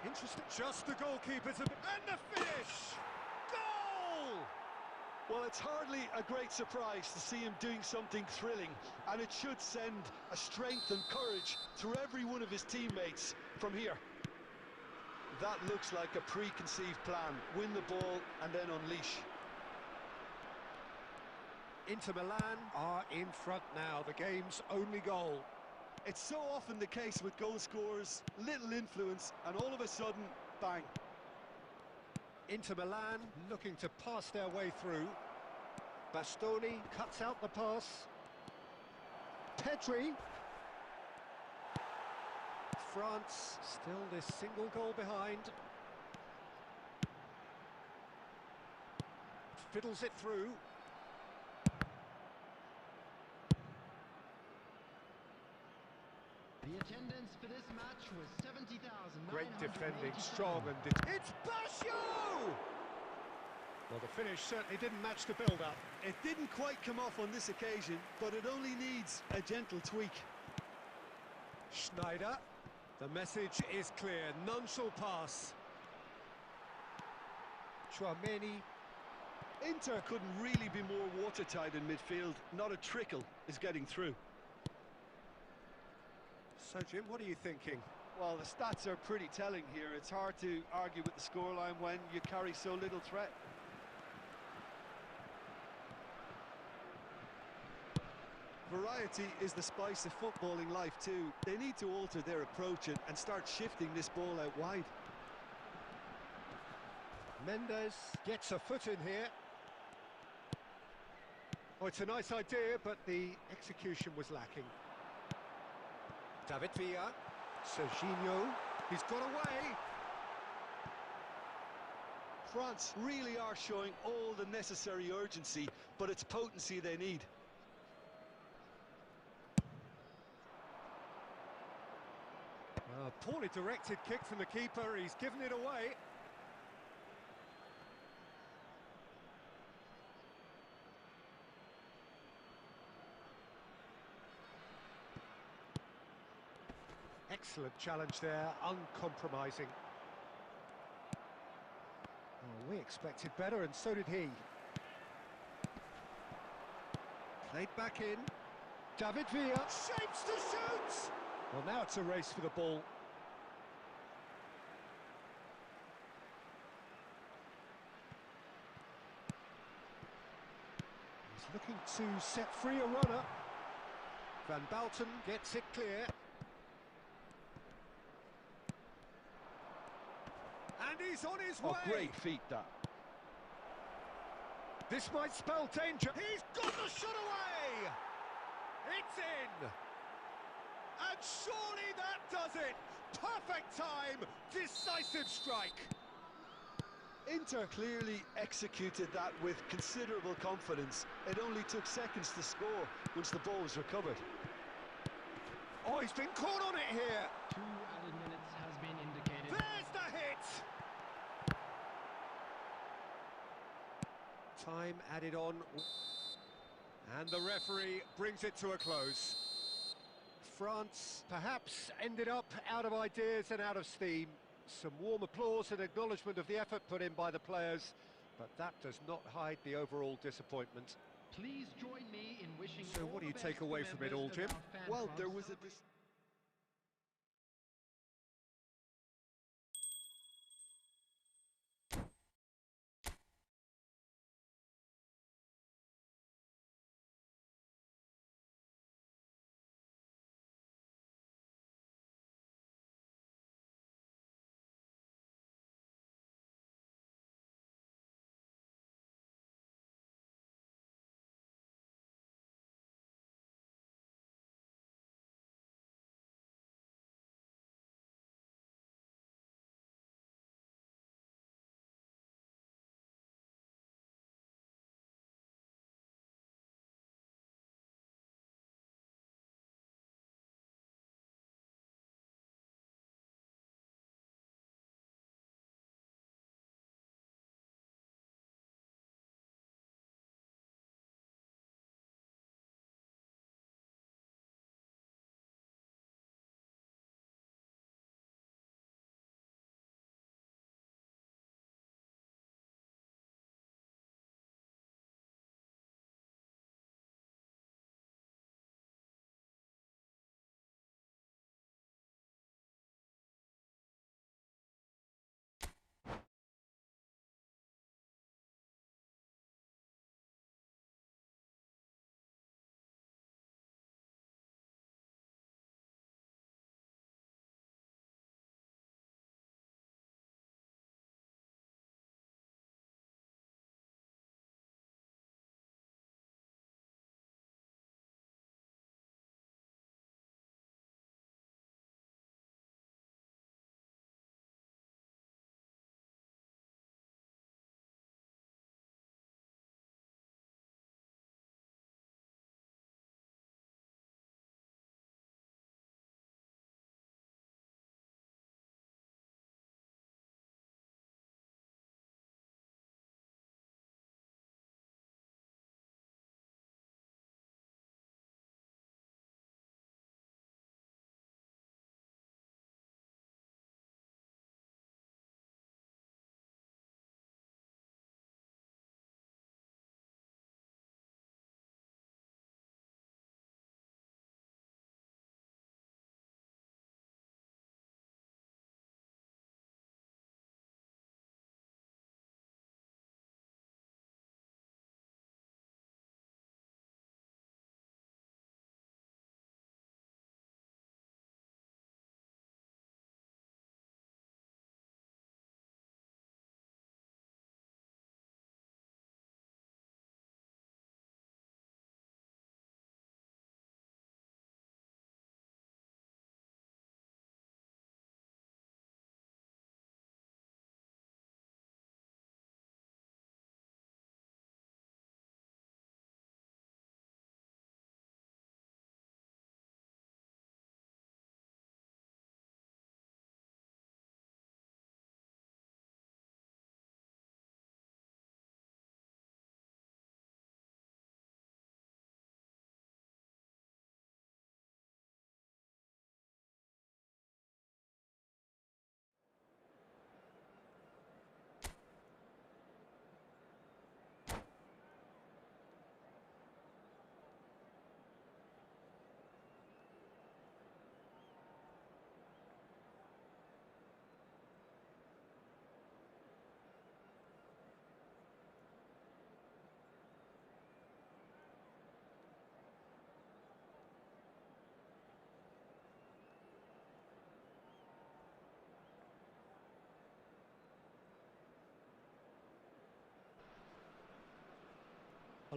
Speaker 1: Interesting. Just the goalkeepers and the finish! Goal!
Speaker 2: Well, it's hardly a great surprise to see him doing something thrilling, and it should send a strength and courage through every one of his teammates from here. That looks like a preconceived plan. Win the ball and then unleash.
Speaker 1: Inter Milan are in front now, the game's only goal.
Speaker 2: It's so often the case with goal scorers, little influence, and all of a sudden, bang.
Speaker 1: Inter Milan looking to pass their way through. Bastoni cuts out the pass. Pedri. France still this single goal behind. fiddles it through.
Speaker 3: The attendance for this match was 70,000.
Speaker 1: Great defending, strong and... It's Basho! Well, the finish certainly didn't match the build-up.
Speaker 2: It didn't quite come off on this occasion, but it only needs a gentle tweak.
Speaker 1: Schneider. The message is clear. None shall pass. Chouameni.
Speaker 2: Inter couldn't really be more watertight in midfield. Not a trickle is getting through.
Speaker 1: So, Jim, what are you thinking?
Speaker 2: Well, the stats are pretty telling here. It's hard to argue with the scoreline when you carry so little threat. Variety is the spice of footballing life too. They need to alter their approach and start shifting this ball out wide.
Speaker 1: Mendes gets a foot in here. Oh, it's a nice idea, but the execution was lacking. David Villa, Serginho, he's got away.
Speaker 2: France really are showing all the necessary urgency, but it's potency they need.
Speaker 1: Poorly directed kick from the keeper, he's given it away. Excellent challenge there, uncompromising. Oh, we expected better, and so did he. Played back in. David Villa shapes to shoot! Well, now it's a race for the ball. He's looking to set free a runner. Van Bouten gets it clear. And he's on his way.
Speaker 2: Oh, great feat, that.
Speaker 1: This might spell danger. He's got the shot away! It's in! And surely that does it! Perfect time! Decisive strike!
Speaker 2: Inter clearly executed that with considerable confidence. It only took seconds to score once the ball was recovered.
Speaker 1: Oh, he's been caught on it here!
Speaker 3: 2 added minutes has been indicated.
Speaker 1: There's the hit! Time added on. And the referee brings it to a close. France perhaps ended up out of ideas and out of steam. Some warm applause and acknowledgement of the effort put in by the players, but that does not hide the overall disappointment.
Speaker 3: Please join me in wishing.
Speaker 1: So what do you take away from it all, Jim?
Speaker 2: Well, there was a...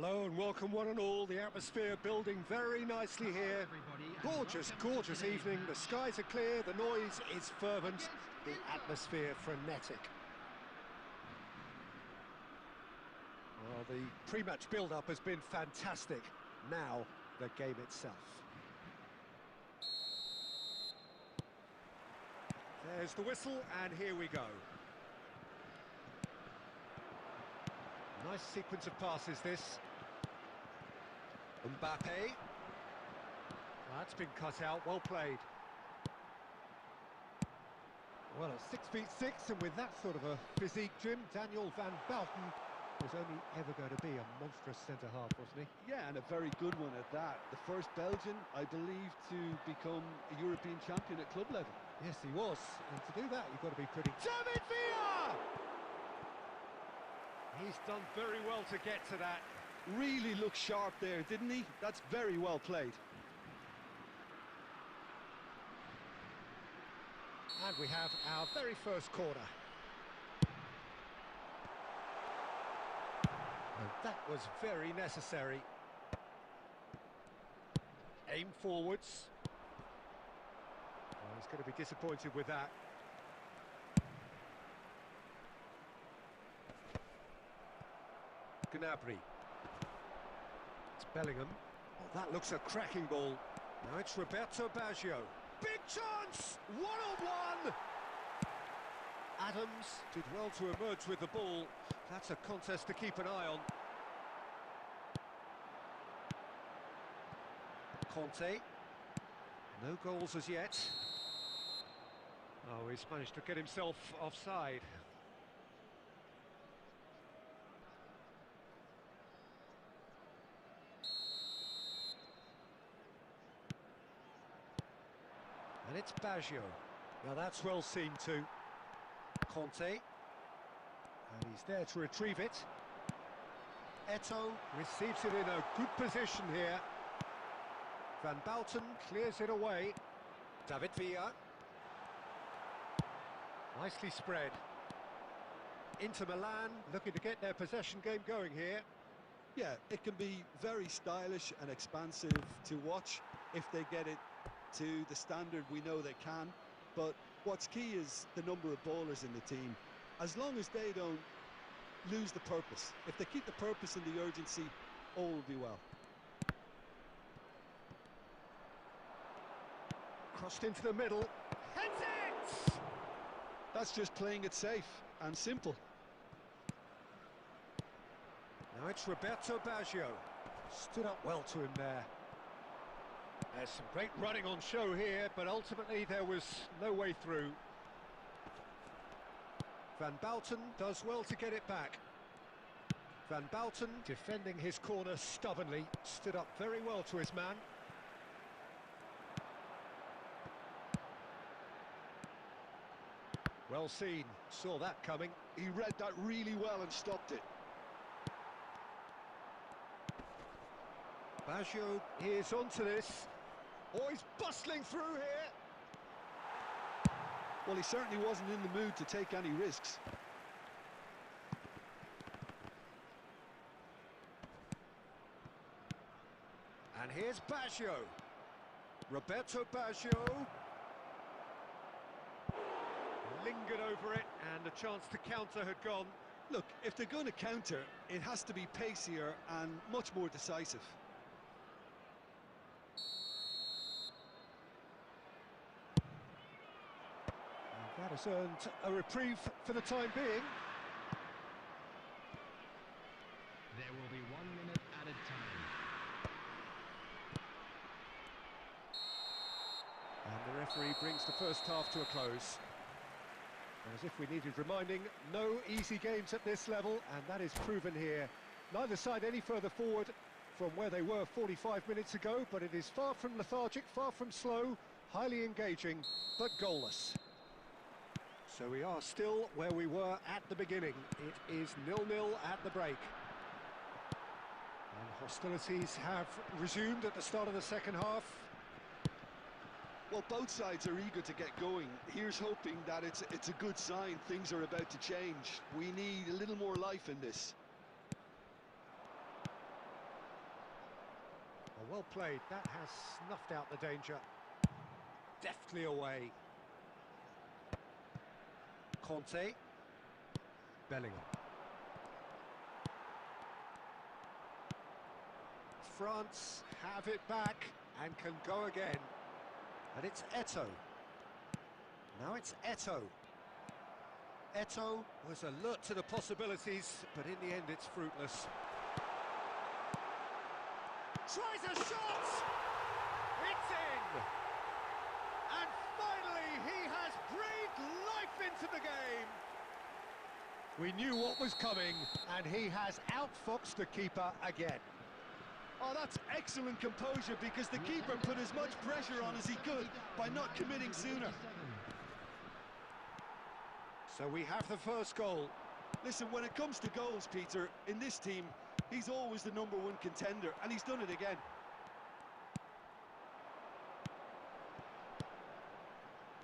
Speaker 1: Hello and welcome one and all. The atmosphere building very nicely here. Gorgeous, gorgeous evening. The skies are clear, the noise is fervent, the atmosphere frenetic. Well, the pre-match build-up has been fantastic. Now, the game itself. There's the whistle, and here we go. Nice sequence of passes, this. Mbappe. That's been cut out, well played. Well, at 6'6", and with that sort of a physique, Jim, Daniel van Bouten was only ever going to be a monstrous centre-half, wasn't he?
Speaker 2: Yeah, and a very good one at that. The first Belgian, I believe, to become a European champion at club level.
Speaker 1: Yes, he was. And to do that, you've got to be pretty... David Villa! He's done very well to get to that.
Speaker 2: Really looked sharp there, didn't he? That's very well played.
Speaker 1: And we have our very first corner. And that was very necessary. Aim forwards. Oh, he's going to be disappointed with that. Gnabry. It's Bellingham. Oh, that looks a cracking ball. Now it's Roberto Baggio. Big chance! One-on-one! Adams did well to emerge with the ball. That's a contest to keep an eye on. Conte. No goals as yet. Oh, he's managed to get himself offside. And it's Baggio. Now that's well seen too. Conte. And he's there to retrieve it. Eto'o receives it in a good position here. Van Bouten clears it away. David Villa. Nicely spread. Inter Milan looking to get their possession game going here.
Speaker 2: Yeah, it can be very stylish and expansive to watch if they get it to the standard we know they can. But what's key is the number of ballers in the team. As long as they don't lose the purpose. If they keep the purpose and the urgency, all will be well.
Speaker 1: Crossed into the middle. Heads it!
Speaker 2: That's just playing it safe and simple.
Speaker 1: Now it's Roberto Baggio. Stood up well to him there. There's some great running on show here, but ultimately there was no way through. Van Bouten does well to get it back. Van Bouten defending his corner stubbornly. Stood up very well to his man. Well seen, saw that coming.
Speaker 2: He read that really well and stopped it.
Speaker 1: Baggio is onto this. Oh, he's bustling through here.
Speaker 2: Well, he certainly wasn't in the mood to take any risks.
Speaker 1: And here's Baggio. Roberto Baggio. Lingered over it, and the chance to counter had gone.
Speaker 2: Look, if they're going to counter, it has to be pacier and much more decisive.
Speaker 1: And that has earned a reprieve for the time being.
Speaker 3: There will be 1 minute added time.
Speaker 1: And the referee brings the first half to a close. As if we needed reminding, no easy games at this level, and that is proven here. Neither side any further forward from where they were 45 minutes ago, but it is far from lethargic, far from slow, highly engaging, but goalless. So we are still where we were at the beginning. It is 0-0 at the break. And hostilities have resumed at the start of the second half.
Speaker 2: Well, both sides are eager to get going. Here's hoping that it's a good sign. Things are about to change. We need a little more life in this.
Speaker 1: Well played, that has snuffed out the danger. Deftly away. Conte. Bellingham. France have it back and can go again. And it's Eto'o. Now it's Eto'o. Eto'o was alert to the possibilities, but in the end it's fruitless. Tries a shot! It's in! And finally he has breathed life into the game! We knew what was coming, and he has outfoxed the keeper again.
Speaker 2: Oh, that's excellent composure, because the keeper put as much pressure on as he could by not committing sooner.
Speaker 1: So we have the first goal.
Speaker 2: Listen, when it comes to goals, Peter, in this team, he's always the #1 contender, and he's done it again.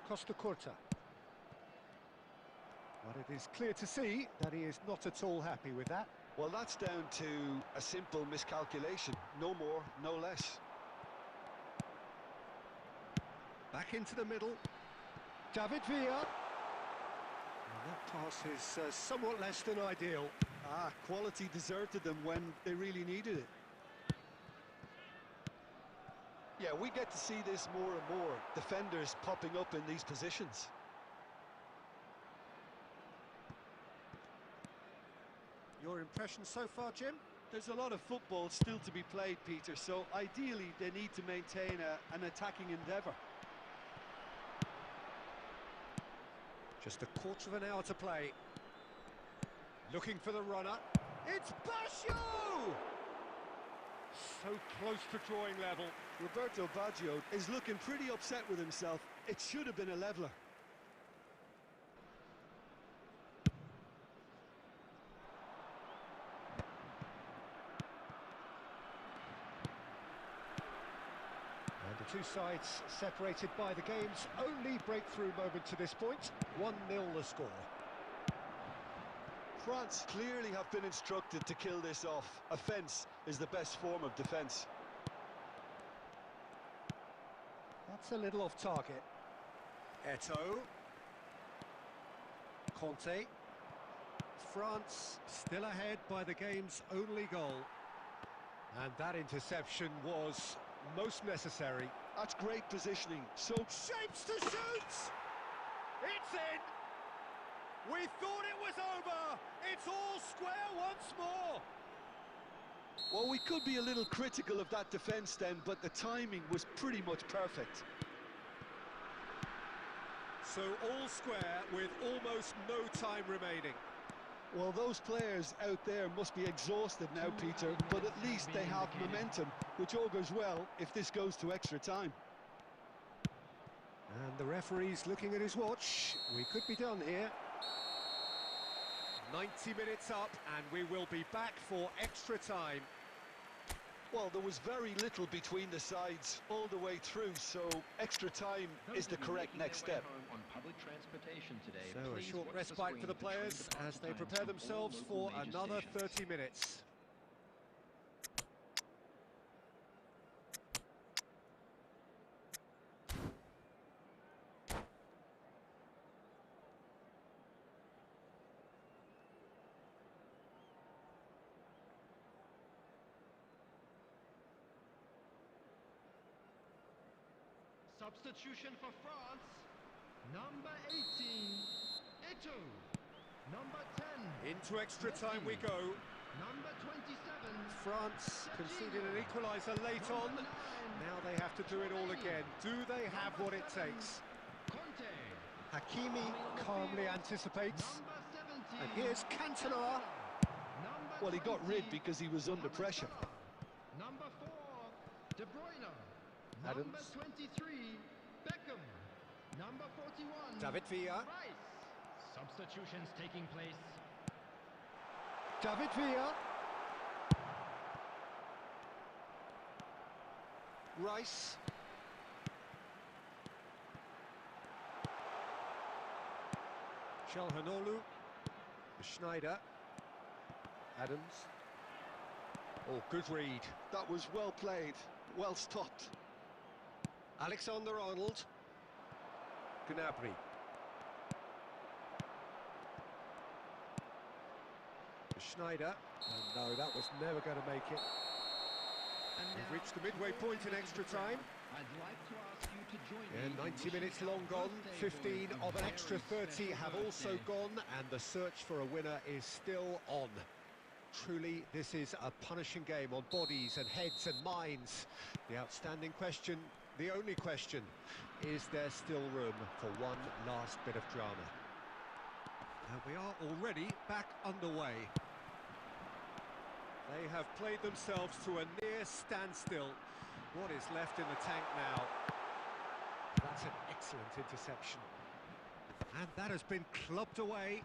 Speaker 1: Costa Curta. But it is clear to see that he is not at all happy with that.
Speaker 2: Well, that's down to a simple miscalculation. No more, no less.
Speaker 1: Back into the middle. David Villa. And that pass is somewhat less than ideal.
Speaker 2: Quality deserted them when they really needed it. Yeah, we get to see this more and more. Defenders popping up in these positions.
Speaker 1: Your impression so far, Jim?
Speaker 2: There's a lot of football still to be played, Peter, so ideally they need to maintain an attacking endeavour.
Speaker 1: Just a quarter of an hour to play. Looking for the runner. It's Baggio! So close to drawing level.
Speaker 2: Roberto Baggio is looking pretty upset with himself. It should have been a leveller.
Speaker 1: And the two sides separated by the game's only breakthrough moment to this point. 1-0 the score.
Speaker 2: France clearly have been instructed to kill this off. Offence is the best form of defence.
Speaker 1: That's a little off target. Eto'o. Conte. France still ahead by the game's only goal. And that interception was most necessary.
Speaker 2: That's great positioning. So
Speaker 1: Shapes to shoot! It's in! We thought it was over! It's all square once more!
Speaker 2: Well, we could be a little critical of that defence then, but the timing was pretty much perfect.
Speaker 1: So all square with almost no time remaining.
Speaker 2: Well, those players out there must be exhausted now, Peter, but at least they have momentum, which augurs well if this goes to extra time.
Speaker 1: And the referee's looking at his watch. We could be done here. 90 minutes up, and we will be back for extra time.
Speaker 2: Well, there was very little between the sides all the way through, so extra time is the correct next step.
Speaker 1: So a short respite for the players as they prepare themselves for another 30 minutes.
Speaker 3: Substitution for France, number 18, Eto'o. Number 10.
Speaker 1: Into extra time we go.
Speaker 3: Number 27.
Speaker 1: France conceded an equaliser late on. Now they have to do it all again. Do they have what it takes?
Speaker 3: Conte.
Speaker 1: Hakimi calmly anticipates. And here's Cantona.
Speaker 2: Well, he got rid because he was under pressure.
Speaker 3: Number 4, De Bruyne.
Speaker 1: Adams.
Speaker 3: Number 23, Beckham. Number 41,
Speaker 1: David Villa.
Speaker 3: Rice. Substitutions taking place.
Speaker 1: David Villa. Rice. Çalhanoğlu. Schneider. Adams. Oh, good read.
Speaker 2: That was well played. well stopped.
Speaker 1: Alexander-Arnold. Gnabry. Schneider. Oh, no, that was never going to make it. We've reached the midway point in extra time.
Speaker 3: I'd like to ask you to join me
Speaker 1: Yeah,
Speaker 3: in
Speaker 1: 90
Speaker 3: wishing
Speaker 1: minutes
Speaker 3: our
Speaker 1: long gone,
Speaker 3: birthday
Speaker 1: 15
Speaker 3: boy a
Speaker 1: of an
Speaker 3: very
Speaker 1: extra 30
Speaker 3: special
Speaker 1: have also
Speaker 3: birthday.
Speaker 1: gone, and the search for a winner is still on. Truly, this is a punishing game on bodies and heads and minds. The outstanding question, the only question, is there still room for one last bit of drama? And we are already back underway. They have played themselves to a near standstill. What is left in the tank now? That's an excellent interception. And that has been clubbed away.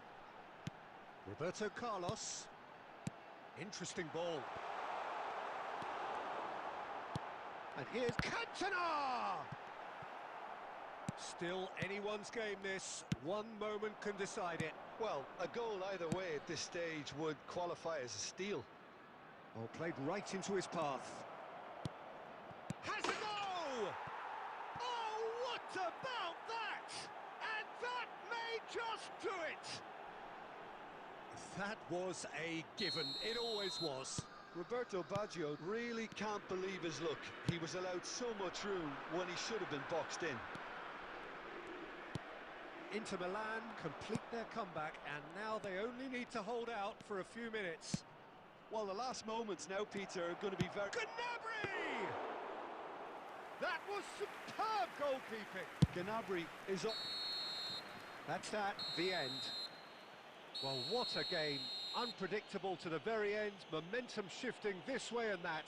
Speaker 1: Roberto Carlos. Interesting ball. And here's Cantona! Still anyone's game this. One moment can decide it.
Speaker 2: Well, a goal either way at this stage would qualify as a steal.
Speaker 1: Oh, played right into his path. Has a go! Oh, what about that? And that may just do it! That was a given. It always was.
Speaker 2: Roberto Baggio really can't believe his luck. He was allowed so much room when he should have been boxed in.
Speaker 1: Inter Milan complete their comeback, and now they only need to hold out for a few minutes.
Speaker 2: Well, the last moments now, Peter, are going to be very...
Speaker 1: Gnabry! That was superb goalkeeping.
Speaker 2: Gnabry is up.
Speaker 1: That's that, the end. Well, what a game. Unpredictable to the very end, momentum shifting this way and that.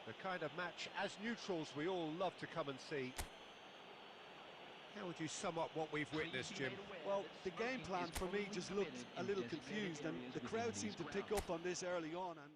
Speaker 1: The kind of match, as neutrals, we all love to come and see. How would you sum up what we've witnessed, Jim?
Speaker 2: Well, the game plan for me just looked a little confused, and the crowd seemed to pick up on this early on, and